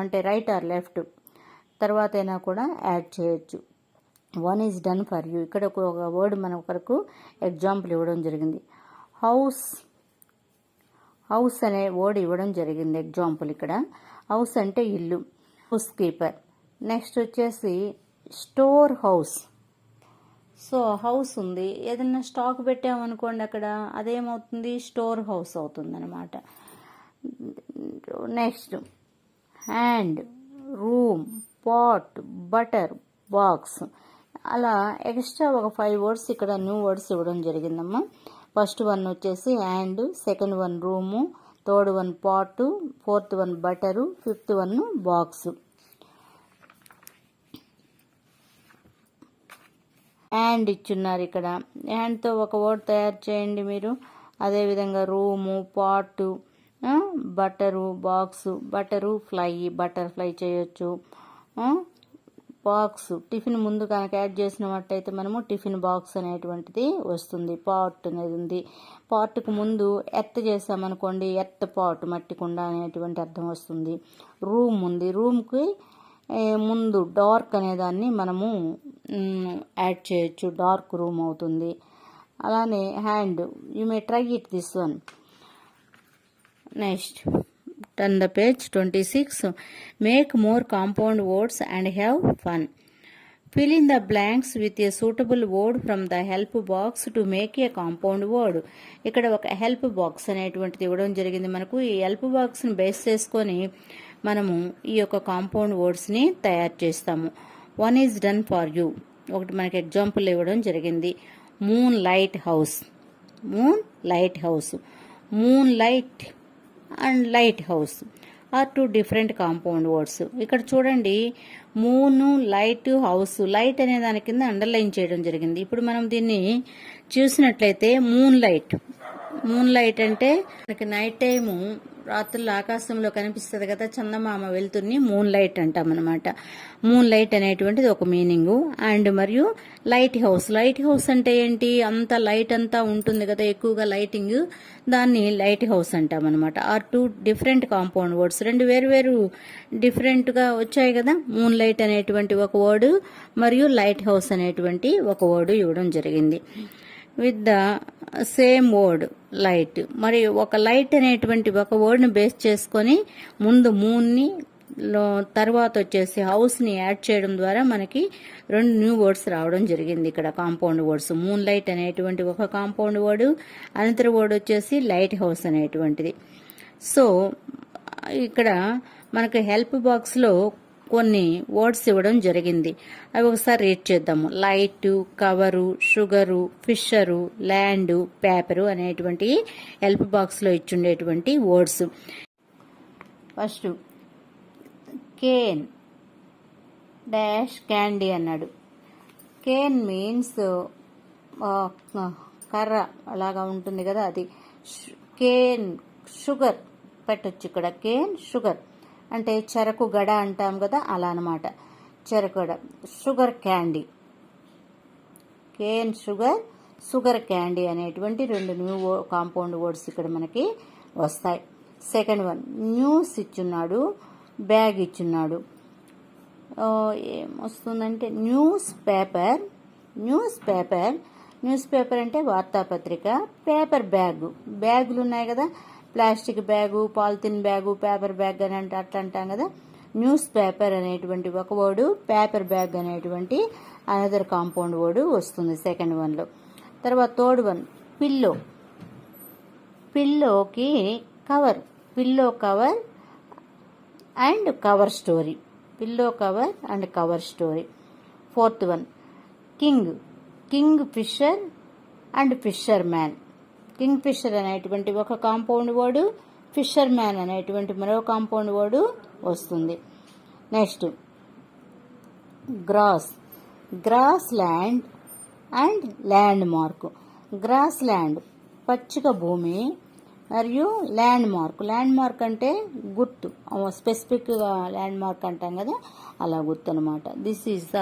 Speaker 1: అంటే రైట్ ఆర్ లెఫ్ట్ తర్వాత అయినా కూడా యాడ్ చేయొచ్చు. One is done for you. ఇక్కడ ఒక వర్డ్ మన కొరకు ఎగ్జాంపుల్ ఇవ్వడం జరిగింది. హౌస్ అనే వర్డ్ ఇవ్వడం జరిగింది ఎగ్జాంపుల్. ఇక్కడ హౌస్ అంటే ఇల్లు, హౌస్ కీపర్. నెక్స్ట్ వచ్చేసి స్టోర్ హౌస్. సో హౌస్ ఉంది, ఏదైనా స్టాక్ పెట్టామనుకోండి అక్కడ, అదేమవుతుంది? స్టోర్ హౌస్ అవుతుంది అనమాట. Next hand, room, pot, butter, box. అలా ఎక్స్ట్రా ఒక 5 వర్డ్స్ ఇక్కడ న్యూ వర్డ్స్ ఇవ్వడం జరిగిందమ్మా. ఫస్ట్ వన్ వచ్చేసి hand, second one room, third one pot, fourth one butter, fifth one box. Hand ఇచ్చున్నారు ఇక్కడ. హ్యాండ్తో ఒక వర్డ్ తయారు చేయండి మీరు. అదేవిధంగా రూము, పాటు, butter, box. Butter fly, butterfly చేయొచ్చు. బాక్స్, టిఫిన్ ముందు కనుక యాడ్ చేసినట్టయితే మనము టిఫిన్ బాక్స్ అనేటువంటిది వస్తుంది. పాట్ అనేది ఉంది. పాట్కు ముందు ఎర్త్ చేసామనుకోండి, ఎర్త్ పాట్, మట్టి కుండ అనేటువంటి అర్థం వస్తుంది. రూమ్ ఉంది, రూమ్కి ముందు డార్క్ అనేదాన్ని మనము యాడ్ చేయొచ్చు, డార్క్ రూమ్ అవుతుంది. అలానే hand, you may try it this one. Next turn the page 26. Make more compound words and have fun. Fill in the blanks with a suitable word from the help box to make a compound word. ఇక్కడ ఒక help box అనేటువంటిది ఇవ్వడం జరిగింది మనకు. ఈ help బాక్స్ని base చేసుకొని మనము ఈ యొక్క కాంపౌండ్ వర్డ్స్ని తయారు చేస్తాము. One is done for you. ఒకటి మనకి ఎగ్జాంపుల్ ఇవ్వడం జరిగింది. Moon light house, moon light house, moon light and light house are two different compound words. ఇక్కడ చూడండి, మూన్, లైట్, హౌస్. లైట్ అనే దాని కింద అండర్లైన్ చేయడం జరిగింది. ఇప్పుడు మనం దీన్ని చూసినట్లయితే మూన్ లైట్ అంటే మనకి నైట్ టైము రాత్రులు ఆకాశంలో కనిపిస్తుంది కదా చందమామ వెలుతుర్ని మూన్ లైట్ అంటాం అనమాట. మూన్ లైట్ అనేటువంటిది ఒక మీనింగు. అండ్ మరియు లైట్ హౌస్ అంటే ఏంటి, అంత లైట్ అంతా ఉంటుంది కదా, ఎక్కువగా లైటింగ్, దాన్ని లైట్ హౌస్ అంటాం అనమాట. Are two different compound words, రెండు వేరు డిఫరెంట్గా వచ్చాయి కదా. మూన్ లైట్ అనేటువంటి ఒక వర్డ్ మరియు లైట్ హౌస్ అనేటువంటి ఒక వర్డ్ ఇవ్వడం జరిగింది. With the same word light. మరి ఒక లైట్ అనేటువంటి ఒక వర్డ్ని బేస్ చేసుకొని ముందు మూన్ని తర్వాత వచ్చేసి హౌస్ని యాడ్ చేయడం ద్వారా మనకి రెండు న్యూ వర్డ్స్ రావడం జరిగింది ఇక్కడ, కాంపౌండ్ వర్డ్స్. మూన్ లైట్ అనేటువంటి ఒక కాంపౌండ్ వర్డ్, అనంతర వర్డ్ వచ్చేసి లైట్ హౌస్ అనేటువంటిది. సో ఇక్కడ మనకి హెల్ప్ బాక్స్లో కొన్ని వర్డ్స్ ఇవ్వడం జరిగింది. అవి ఒకసారి రీడ్ చేద్దాము. Light, cover, sugar, fisher, land, paper అనేటువంటి హెల్ప్ బాక్స్లో ఇచ్చుండేటువంటి words. First cane dash candy అన్నాడు. కేన్ మీన్స్ కర్ర అలాగా ఉంటుంది కదా, అది. కేన్ షుగర్ పెట్టొచ్చు ఇక్కడ. కేన్ షుగర్ అంటే చెరకు గడ అంటాం కదా, అలా అనమాట. చెరకు గడ. Sugar candy, cane sugar candy అనేటువంటి రెండు న్యూ కాంపౌండ్ వర్డ్స్ ఇక్కడ మనకి వస్తాయి. సెకండ్ వన్, న్యూస్ ఇచ్చున్నాడు, బ్యాగ్ ఇచ్చున్నాడు. ఏమొస్తుందంటే న్యూస్ పేపర్ అంటే వార్తాపత్రిక. పేపర్ బ్యాగులు ఉన్నాయి కదా, plastic bag, polythene bag, paper bag అని అంటే అట్లా అంటాం కదా. న్యూస్ పేపర్ అనేటువంటి ఒక వర్డు, పేపర్ బ్యాగ్ అనేటువంటి అనదర్ కాంపౌండ్ వర్డ్ వస్తుంది సెకండ్ వన్లో. తర్వాత థర్డ్ వన్, పిల్లోకి cover, pillow cover and cover story, pillow cover and cover story. Fourth one, kingfisher and fisherman. Kingfisher అనేటువంటి ఒక compound word, fisherman అనేటువంటి మరో compound word వస్తుంది. Next grassland and landmark. Grassland పచ్చిక భూమి మరియు land mark అంటే గుర్తు, స్పెసిఫిక్గా ల్యాండ్ మార్క్ అంటాం కదా, అలా గుర్తు అనమాట. This is the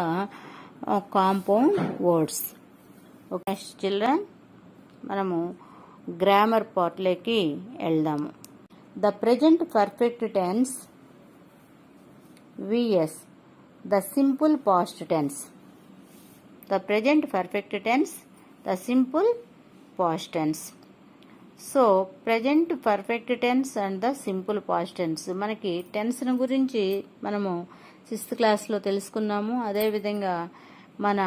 Speaker 1: compound words. Okay next children, మనము గ్రామర్ పార్ట్లోకి వెళ్దాము. The present perfect tense vs the simple past tense. The present perfect tense, the simple past tense. So present perfect tense and the simple past tense. మనకి టెన్స్ను గురించి మనము 6th క్లాస్లో తెలుసుకున్నాము. అదేవిధంగా మన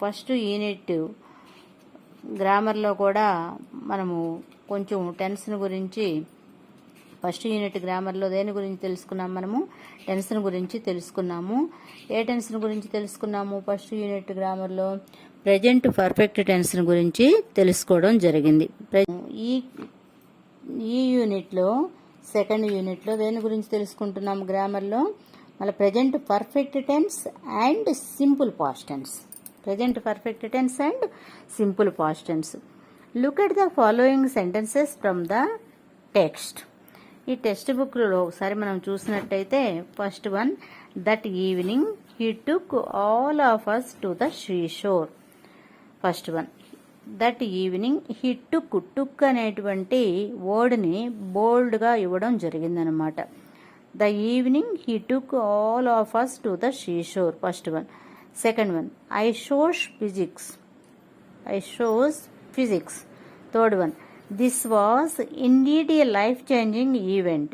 Speaker 1: ఫస్ట్ యూనిట్ గ్రామర్లో కూడా మనము కొంచెం టెన్స్ను గురించి, ఫస్ట్ యూనిట్ గ్రామర్లో దేని గురించి తెలుసుకున్నాము, మనము టెన్స్ను గురించి తెలుసుకున్నాము. ఏ టెన్స్ను గురించి తెలుసుకున్నాము ఫస్ట్ యూనిట్ గ్రామర్లో? ప్రెజెంట్ పర్ఫెక్ట్ టెన్స్ను గురించి తెలుసుకోవడం జరిగింది. ఈ యూనిట్లో సెకండ్ యూనిట్లో దేని గురించి తెలుసుకుంటున్నాము గ్రామర్లో? మళ్ళీ present perfect tense and simple past tense. Present perfect tense and simple past tense. Look at the following sentences from the text. ఈ టెక్స్ట్ బుక్లో ఒకసారి మనం చూసినట్టయితే first one, that evening he took all of us to the seashore. First one, that evening he took అనేటువంటి వర్డ్ని బోల్డ్గా ఇవ్వడం జరిగిందనమాట. The evening he took all of us to the seashore. First one. Second one, I shows physics. Third one, this was indeed a life-changing event.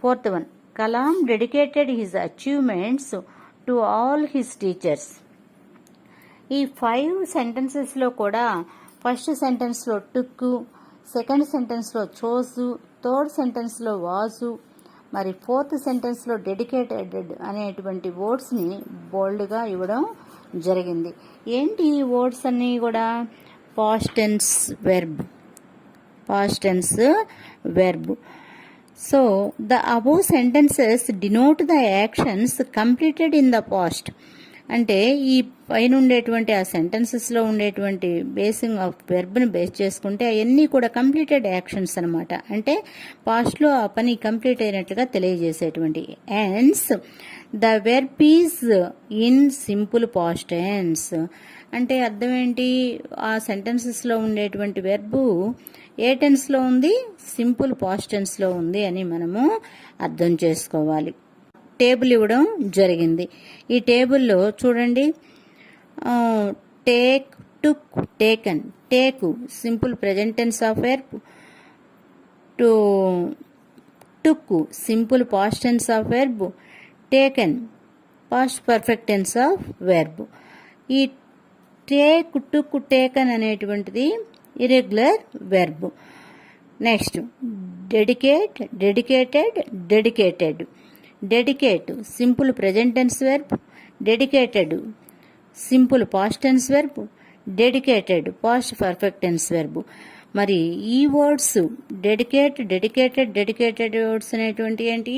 Speaker 1: Fourth one, Kalam dedicated his achievements to all his teachers. ఈ 5 సెంటెన్సెస్లో కూడా first సెంటెన్స్లో టుక్, second సెంటెన్స్లో చోసు, third సెంటెన్స్లో vase మరి fourth సెంటెన్స్లో dedicated అనేటువంటి వర్డ్స్ని బోల్డ్గా ఇవ్వడం జరిగింది. ఏంటి ఈ words అన్నీ కూడా? Past tense verb. So, the above sentences denote the actions completed in the past. అంటే ఈ పైన ఉండేటువంటి ఆ సెంటెన్సెస్లో ఉండేటువంటి బేసింగ్ ఆఫ్ వెర్బ్ని బేస్ చేసుకుంటే అవన్నీ కూడా కంప్లీటెడ్ యాక్షన్స్ అనమాట. అంటే పాస్ట్లో ఆ పని కంప్లీట్ అయినట్లుగా తెలియజేసేటువంటి. Hence the verb is in simple past tense. అంటే అర్థం ఏంటి? ఆ సెంటెన్సెస్లో ఉండేటువంటి వెర్బు ఏ టెన్స్లో ఉంది? సింపుల్ పాస్ట్ టెన్స్లో ఉంది అని మనము అర్థం చేసుకోవాలి. టేబుల్ ఇవ్వడం జరిగింది. ఈ టేబుల్లో చూడండి, take, took, taken. Take simple present tense of verb. Took simple past tense of verb. Taken past perfect tense of verb. ఈ టేక్, టుక్, టేకన్ అనేటువంటిది irregular verb. Next dedicate, dedicated, dedicated. Dedicate simple present tense verb. Dedicated simple past tense verb. Dedicated past perfect tense verb. మరి ఈ words dedicate, dedicated, dedicated words అనేటువంటి ఏంటి?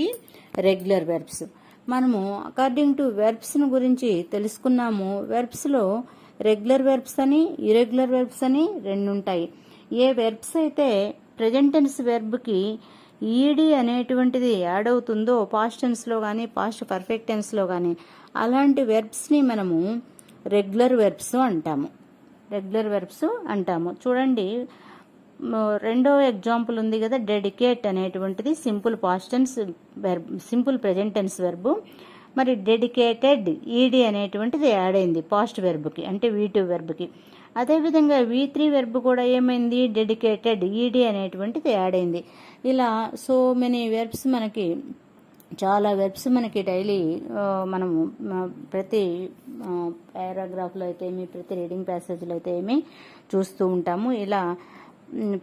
Speaker 1: Regular verbs. మనము according to వెర్బ్స్ను గురించి తెలుసుకున్నాము. వెర్బ్స్లో రెగ్యులర్ వెర్బ్స్ అని, ఇర్రెగ్యులర్ వెర్బ్స్ అని రెండు ఉంటాయి. ఏ వెర్బ్స్ అయితే ప్రెజెంట్ టెన్స్ వెర్బ్కి ఈడి అనేటువంటిది యాడ్ అవుతుందో పాస్ట్ టెన్స్లో కానీ పాస్ట్ పర్ఫెక్ట్ టెన్స్లో కానీ, అలాంటి వెర్బ్స్ని మనము రెగ్యులర్ వెర్బ్స్ అంటాము. చూడండి, రెండో ఎగ్జాంపుల్ ఉంది కదా, డెడికేట్ అనేటువంటిది simple past tense verb, simple present tense verb. మరి డెడికేటెడ్ ఈడి అనేటువంటిది యాడ్ అయింది పాస్ట్ వెర్బ్కి, అంటే V2 వెర్బ్కి. అదేవిధంగా V3 వెర్బ్ కూడా ఏమైంది? డెడికేటెడ్ ఈడి అనేటువంటిది యాడ్ అయింది. ఇలా సో మెనీ వెర్బ్స్ మనకి, చాలా వెర్బ్స్ మనకి డైలీ మనము ప్రతి పారాగ్రాఫ్లో అయితే ఏమి, ప్రతి రీడింగ్ ప్యాసేజ్లో అయితే ఏమి చూస్తూ ఉంటాము. ఇలా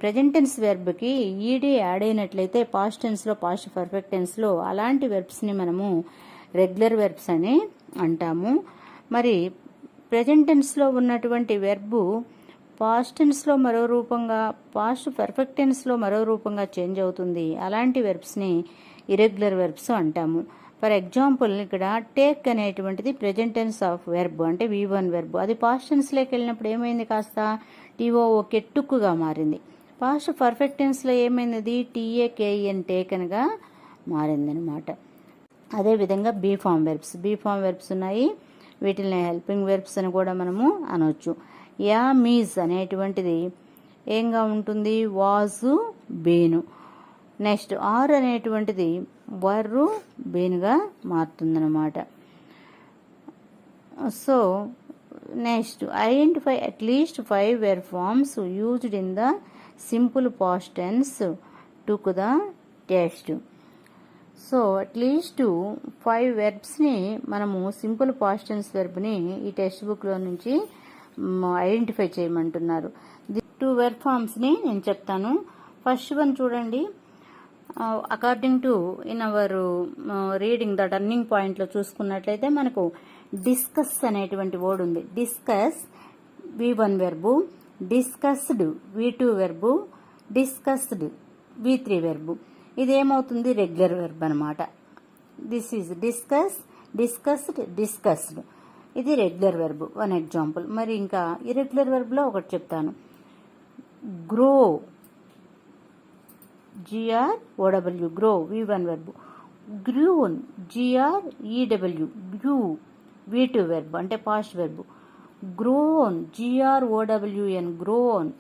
Speaker 1: ప్రెజెంట్ టెన్స్ వెర్బ్కి ఈడి యాడ్ అయినట్లయితే పాస్ట్ టెన్స్లో, పాస్ట్ పర్ఫెక్ట్ టెన్స్లో అలాంటి వెర్బ్స్ని మనము రెగ్యులర్ వెర్బ్స్ అని అంటాము. మరి ప్రెజెంట్ టెన్స్లో ఉన్నటువంటి వెర్బు పాస్ట్ టెన్స్లో మరో రూపంగా, పాస్ట్ పర్ఫెక్ట్ టెన్స్లో మరో రూపంగా చేంజ్ అవుతుంది. అలాంటి వెర్బ్స్ని ఇర్రెగ్యులర్ వెర్బ్స్ అంటాము. ఫర్ ఎగ్జాంపుల్ ఇక్కడ టేక్ అనేటువంటిది ప్రెజెంట్ టెన్స్ ఆఫ్ వెర్బ్, అంటే V1 వెర్బ్. అది పాస్ట్ టెన్స్లోకి వెళ్ళినప్పుడు ఏమైంది? కాస్త TOOK టుక్గా మారింది. పాస్ట్ పర్ఫెక్ట్ టెన్స్లో ఏమైంది? TAKEN టేకన్గా మారిందనమాట. అదేవిధంగా బీ ఫామ్ వెర్బ్స్ ఉన్నాయి. వీటిని హెల్పింగ్ వెర్బ్స్ అని కూడా మనము అనవచ్చు. మీజ్ అనేటువంటిది ఏంగా ఉంటుంది? వాజు, బీను. నెక్స్ట్ ఆర్ అనేటువంటిది వర్రు, బీనుగా మారుతుందన్నమాట. So next identify at least 5 verb forms used in the simple past tense took the test. So at least 5 వెర్బ్స్ని మనము సింపుల్ పాస్ట్ టెన్స్ వెర్బ్ని ఈ టెక్స్ట్ బుక్లో నుంచి ఐడెంటిఫై చేయమంటున్నారు. 2 వెర్బ్ ఫార్మ్స్ని నేను చెప్తాను. ఫస్ట్ వన్ చూడండి, according to in our reading the turning పాయింట్లో చూసుకున్నట్లయితే మనకు డిస్కస్ అనేటువంటి వర్డ్ ఉంది. Discuss V1 verb, discussed V2 verb, discussed V3 verb. ఇదేమవుతుంది? రెగ్యులర్ వెర్బ్ అనమాట. This is discuss, discussed, discussed. ఇది రెగ్యులర్ వెర్బ్, వన్ ఎగ్జాంపుల్. మరి ఇంకా ఇర్రెగ్యులర్ వెర్బ్లో ఒకటి చెప్తాను. Grow, GROW, grow V1 verb. Grew, GREW, grew V2 verb, అంటే past verb. Grown, GROWN, grown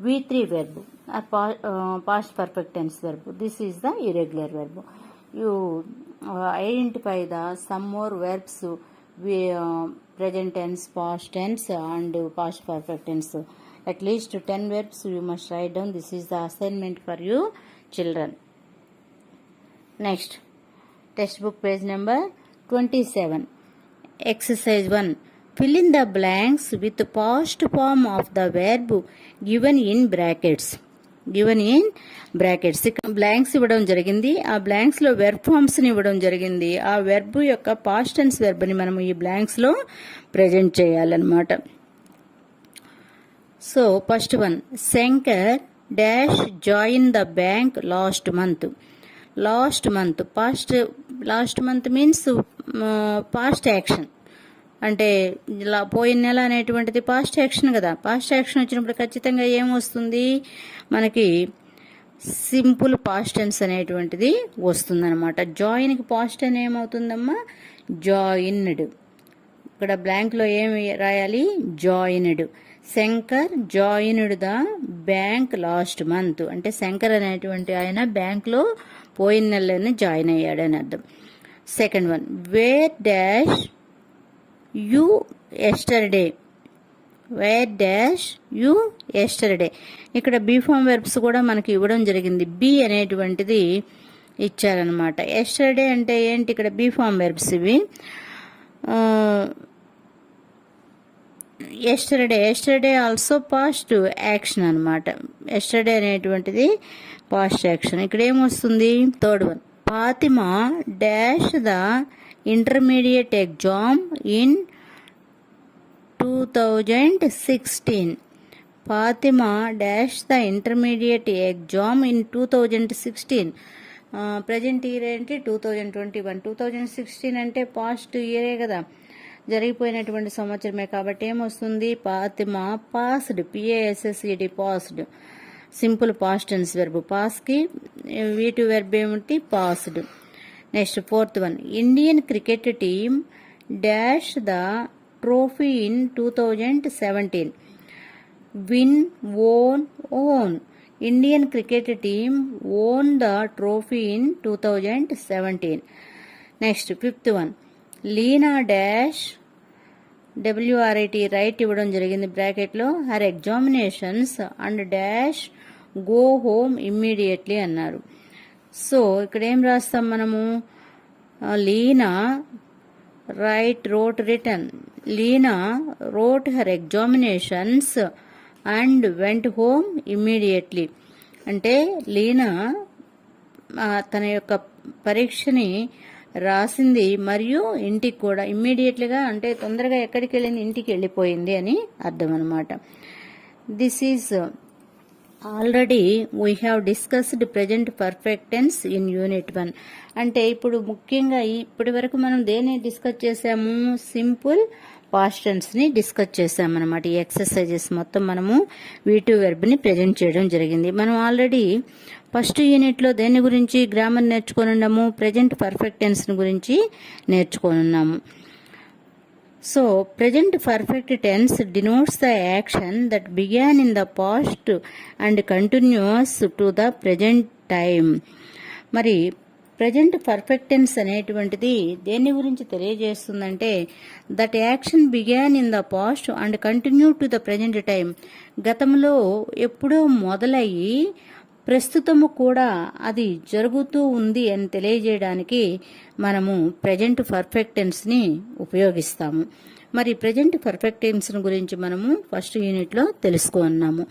Speaker 1: V3 verb or past perfect tense verb. This is the irregular verb. You identify the some more verbs, present tense, past tense and past perfect tense. At least 10 verbs you must write down. This is the assignment for you children. Next, textbook page number 27. Exercise 1. Fill in the blanks with the past form of the verb given in brackets. Given in brackets. Blanks ఇవ్వడం జరిగింది. ఆ blanks లో verb forms ని ఇవ్వడం జరిగింది. ఆ verb యొక్క past tense verb ని మనం ఈ బ్లాంక్స్ లో ప్రెజెంట్ చేయాలన్నమాట. So first one, Shankar dash join the bank last month. Last month means past action. అంటే పోయిన నెల అనేటువంటిది పాస్ట్ యాక్షన్ కదా. పాస్ట్ యాక్షన్ వచ్చినప్పుడు ఖచ్చితంగా ఏమొస్తుంది మనకి, సింపుల్ పాస్ట్ టెన్స్ అనేటువంటిది వస్తుందన్నమాట. జాయిన్కి పాస్ట్ అని ఏమవుతుందమ్మా, జాయిన్డ్. ఇక్కడ బ్లాంక్లో ఏమి రాయాలి, joined. Shankar joined the bank last month అంటే శంకర్ అనేటువంటి ఆయన బ్యాంక్లో పోయిన నెలలోనే జాయిన్ అయ్యాడని అర్థం. Second one, where dash you yesterday. Where dash you yesterday. ఇక్కడ బీ ఫామ్ వెర్బ్స్ కూడా మనకి ఇవ్వడం జరిగింది. బి అనేటువంటిది ఇచ్చారనమాట. ఎస్టర్డే అంటే ఏంటి, ఇక్కడ బీ ఫామ్ వెర్బ్స్ ఇవి. ఎస్టర్డే ఆల్సో పాస్ట్ యాక్షన్ అనమాట. ఎస్టర్డే అనేటువంటిది పాస్ట్ యాక్షన్. ఇక్కడ ఏమొస్తుంది, third one, Fatima dash the intermediate exam in 2016. Fatima dash the intermediate exam in 2016. Present year ఏంటి, 2021. 2016 అంటే పాస్ట్ ఇయరే కదా, జరిగిపోయినటువంటి సంవత్సరమే. కాబట్టి ఏమొస్తుంది, Fatima passed, PASSED passed, simple past tense verb. పాస్కి వీటి వెర్బ్ ఏమిటి, passed. Next fourth one, Indian cricket team dash the trophy in 2017. Win, won. Indian cricket team won the trophy in 2017. Next fifth one, Leena dash WRIT write ఇవ్వడం జరిగింది బ్రాకెట్లో, her examinations and dash go home immediately అన్నారు. So ఇక్కడ ఏం రాస్తాం మనము, Leena written. Leena wrote her examinations and went home immediately. అంటే లీనా తన యొక్క పరీక్షని రాసింది మరియు ఇంటికి కూడా ఇమ్మీడియట్లీగా, అంటే తొందరగా ఎక్కడికి వెళ్ళింది, ఇంటికి వెళ్ళిపోయింది అని అర్థం అనమాట. This is already we have discussed present perfect tense in unit 1. అంటే ఇప్పుడు ముఖ్యంగా ఇప్పటి వరకు మనం దేన్ని డిస్కస్ చేసాము, సింపుల్ పాస్ట్ టెన్స్ ని డిస్కస్ చేసామన్నమాట. ఈ ఎక్సర్సైజెస్ మొత్తం మనము V2 వెర్బ్ ని ప్రెజెంట్ చేయడం జరిగింది. మనం ఆల్రెడీ ఫస్ట్ యూనిట్లో దేని గురించి గ్రామర్ నేర్చుకోనున్నాము, ప్రెజెంట్ పర్ఫెక్ట్ టెన్స్ గురించి నేర్చుకోనున్నాము. So, present perfect tense denotes the action that began in the past and continues to the present time. మరి ప్రజెంట్ పర్ఫెక్ట్ టెన్స్ అనేటువంటిది దేని గురించి తెలియజేస్తుందంటే, that action began in the past and continue to the present time. గతంలో ఎప్పుడో మొదలయ్యి ప్రస్తుతము కూడా అది జరుగుతూ ఉంది అని తెలియజేయడానికి మనము ప్రజెంట్ పర్ఫెక్ట్ టెన్స్ని ఉపయోగిస్తాము. మరి ప్రజెంట్ పర్ఫెక్ట్ టెన్స్ గురించి మనము ఫస్ట్ యూనిట్లో తెలుసుకున్నాము.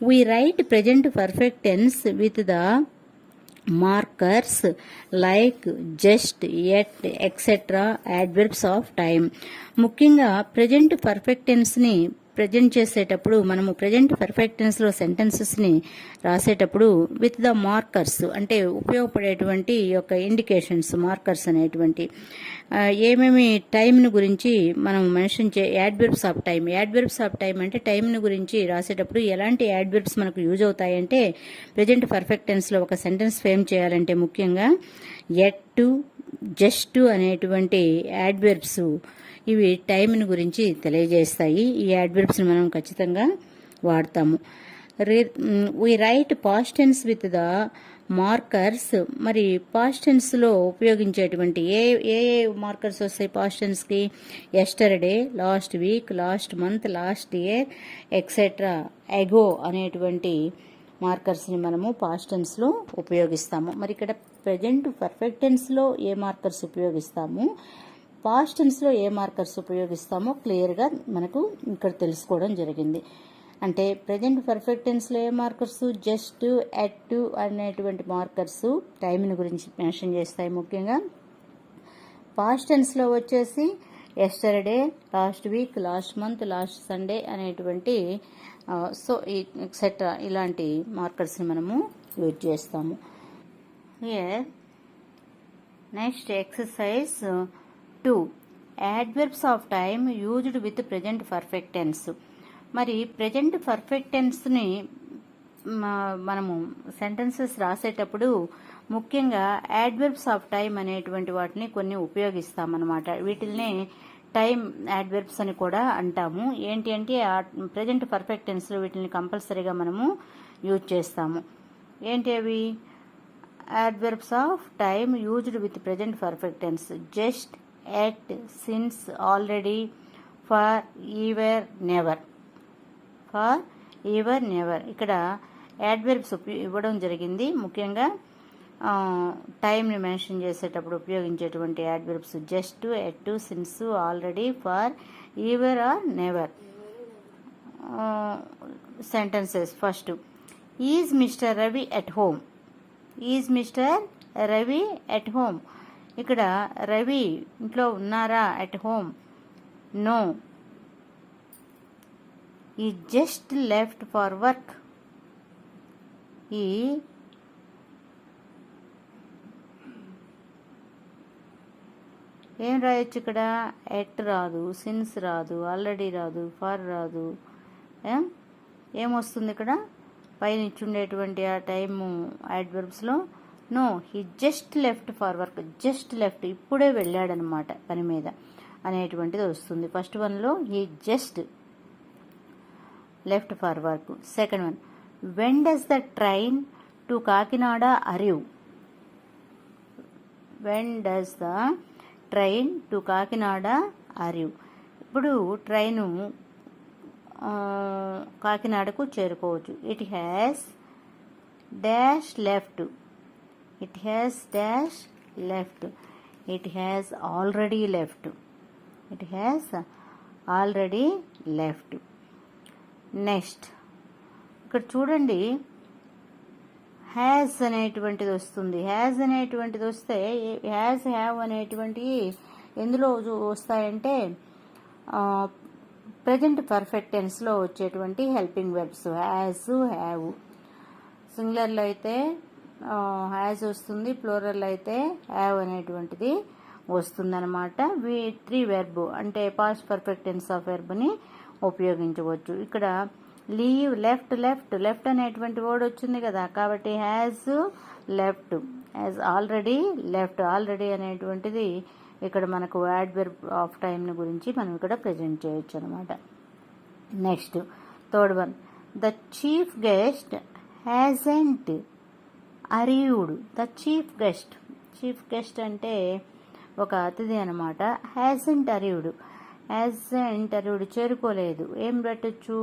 Speaker 1: We write present perfect tense with the markers like just, yet, etcetera, adverbs of time. ముఖ్యంగా ప్రజెంట్ పర్ఫెక్ట్ టెన్స్ని ప్రజెంట్ చేసేటప్పుడు మనము ప్రజెంట్ పర్ఫెక్ట్ టెన్స్లో సెంటెన్సెస్ని రాసేటప్పుడు విత్ ద మార్కర్స్ అంటే ఉపయోగపడేటువంటి యొక్క ఇండికేషన్స్, మార్కర్స్ అనేటువంటి ఏమేమి టైంని గురించి మనం mention adverbs of time. Adverbs of time అంటే టైంని గురించి రాసేటప్పుడు ఎలాంటి యాడ్వర్బ్స్ మనకు యూజ్ అవుతాయంటే, ప్రజెంట్ పర్ఫెక్ట్ టెన్స్లో ఒక సెంటెన్స్ ఫ్రేమ్ చేయాలంటే ముఖ్యంగా ఎట్, జస్ట్ అనేటువంటి యాడ్వర్బ్స్ ఇవి టైంని గురించి తెలియజేస్తాయి. ఈ యాడ్వర్బ్స్ని మనం ఖచ్చితంగా వాడతాము. We write past tense with the markers. మరి పాస్ట్ టెన్స్లో ఉపయోగించేటువంటి ఏ మార్కర్స్ వస్తాయి పాస్ట్ టెన్స్కి, yesterday, last week, last month, last year, etcetera, ago అనేటువంటి మార్కర్స్ని మనము పాస్ట్ టెన్స్లో ఉపయోగిస్తాము. మరి ఇక్కడ ప్రజెంట్ పర్ఫెక్ట్ టెన్స్లో ఏ మార్కర్స్ ఉపయోగిస్తాము, పాస్ట్ టెన్స్లో ఏ మార్కర్స్ ఉపయోగిస్తామో క్లియర్గా మనకు ఇక్కడ తెలుసుకోవడం జరిగింది. అంటే ప్రజెంట్ పర్ఫెక్ట్ టెన్స్లో ఏ మార్కర్స్ జస్ట్, ఎట్ అనేటువంటి మార్కర్స్ టైంని గురించి మెన్షన్ చేస్తాయి ముఖ్యంగా. పాస్ట్ టెన్స్లో వచ్చేసి yesterday, last week, last month, last Sunday అనేటువంటి సో ఎక్సెట్రా ఇలాంటి మార్కర్స్ని మనము యూజ్ చేస్తాము. Here next exercise 2, adverbs of time used with present perfect tense. మరి ప్రజెంట్ పర్ఫెక్ట్ టెన్స్ని మనము సెంటెన్సెస్ రాసేటప్పుడు ముఖ్యంగా యాడ్వర్బ్స్ ఆఫ్ టైం అనేటువంటి వాటిని కొన్ని ఉపయోగిస్తామన్నమాట. వీటిల్ని టైం యాడ్వర్బ్స్ అని కూడా అంటాము. ఏంటి అంటే ప్రజెంట్ పర్ఫెక్ట్ టెన్స్లో వీటిని కంపల్సరీగా మనము యూజ్ చేస్తాము. ఏంటి అవి? Adverbs of time used with present perfect tense: just, yet, since, already, for, ever, never. For, ever, never ఇక్కడ యాడ్వర్బ్స్ ఇవ్వడం జరిగింది. ముఖ్యంగా టైంని మెన్షన్ చేసేటప్పుడు ఉపయోగించేటువంటి adverbs just, yet, since, already, for, ever or never. Sentences first: is mister Ravi at home. Is mister Ravi at home. ఇక్కడ రవి ఇంట్లో ఉన్నారా? At home. No. He just left for work. ఈ ఏం రాయొచ్చు ఇక్కడ? ఎట్ రాదు, సిన్స్ రాదు, ఆల్రెడీ రాదు, ఫర్ రాదు. ఏమొస్తుంది ఇక్కడ? పైన ఇచ్చుండేటువంటి ఆ టైము యాడ్వర్బ్స్లో no, he just left for work. Just left, ఇప్పుడే వెళ్ళాడనమాట పని మీద అనేటువంటిది వస్తుంది. ఫస్ట్ వన్లో he just left for work. Second one: when does the train to Kakinada arrive. When does the train to Kakinada arrive. ఇప్పుడు ట్రైను కాకినాడకు చేరుకోవచ్చు. It has dash left. It has dash left. It has already left. It has already left. Next ఇక్కడ చూడండి, has అనేటువంటిది వస్తుంది. Has అనేటువంటిది వస్తే has, have అనేటువంటివి ఎందులో వస్తాయంటే ప్రజెంట్ పర్ఫెక్ట్ టెన్స్లో వచ్చేటువంటి హెల్పింగ్ వెర్బ్స్. Has, have. సింగులర్లో అయితే హ్యాస్ వస్తుంది, ప్లూరల్ అయితే హ్యావ్ అనేటువంటిది వస్తుందన్నమాట. త్రీ వెర్బ్ అంటే పాస్ట్ పర్ఫెక్ట్ టెన్స్ ఆఫ్ వెర్బ్ని ఉపయోగించవచ్చు. ఇక్కడ లీవ్, లెఫ్ట్, లెఫ్ట్, లెఫ్ట్ అనేటువంటి వర్డ్ వచ్చింది కదా, కాబట్టి has left, has already left. Already అనేటువంటిది ఇక్కడ మనకు యాడ్వర్బ్ ఆఫ్ టైంని గురించి మనం ఇక్కడ ప్రజెంట్ చేయొచ్చు అనమాట. Next third one: the chief guest hasn't arrived. The chief guest. Chief guest అంటే ఒక అతిథి అనమాట. Hasn't arrived. హ్యాజెంట్ అరైవ్డ్ చేరుకోలేదు. ఏం పెట్టచ్చు?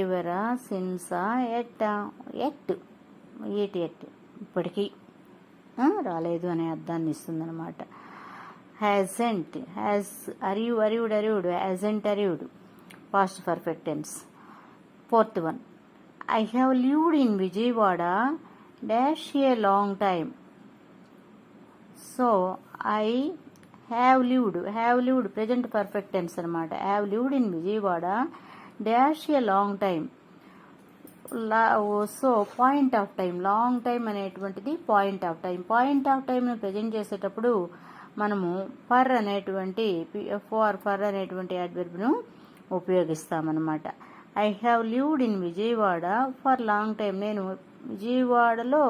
Speaker 1: ఎవరా, సిన్సా, ఎట్టా? ఎట్. ఎట్ ఎట్ ఇప్పటికీ రాలేదు అనే అర్థాన్ని ఇస్తుంది అనమాట. Hasn't, has, arrive, arrived, arrived, hasn't arrived past perfect tense. Fourth one: I have lived in Vijayawada dash a long time. So I have lived present perfect tense అనమాట. have lived in Vijayawada dash a long time. So point of time, long time అనేటువంటిది point of time. Point of టైంని present చేసేటప్పుడు మనము for అనేటువంటి యాడ్వర్బ్ను ఉపయోగిస్తామన్నమాట. I have lived in Vijayawada for long time. నేను విజయవాడలో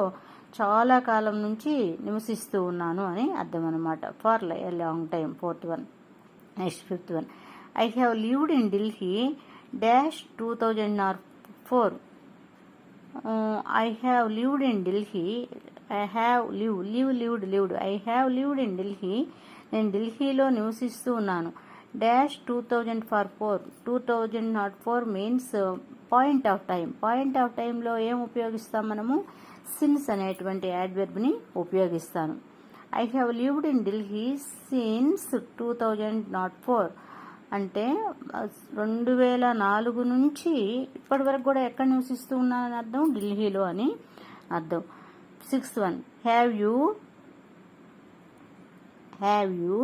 Speaker 1: చాలా కాలం నుంచి నివసిస్తూ ఉన్నాను అని అర్థం అనమాట. For long time. Fourth one. Next fifth one: I have lived in Delhi dash 2004. I have lived in Delhi. I have lived. I have lived in Delhi. నేను ఢిల్లీలో నివసిస్తూ ఉన్నాను. Dash 2004. 2004 means point of time. Point of టైంలో ఏం ఉపయోగిస్తాం మనము? Since అనేటువంటి యాడ్వర్బ్ని ఉపయోగిస్తాను. I have lived in Delhi since 2004. అంటే 2004 నుంచి ఇప్పటి వరకు కూడా ఎక్కడ నివసిస్తూ ఉన్నానని అర్థం, ఢిల్లీలో అని అర్థం. 6th one, have you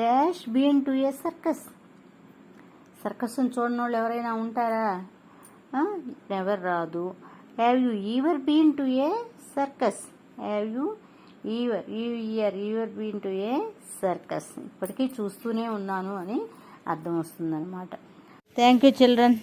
Speaker 1: dash been to a circus. సర్కస్ని చూడని వాళ్ళు ఎవరైనా ఉంటారా? ఎవరు రాదు. Have you ever been to a circus. Have you ever been to a circus. ఇప్పటికీ చూస్తూనే ఉన్నాను అని అర్థం వస్తుందన్నమాట. Thank you children.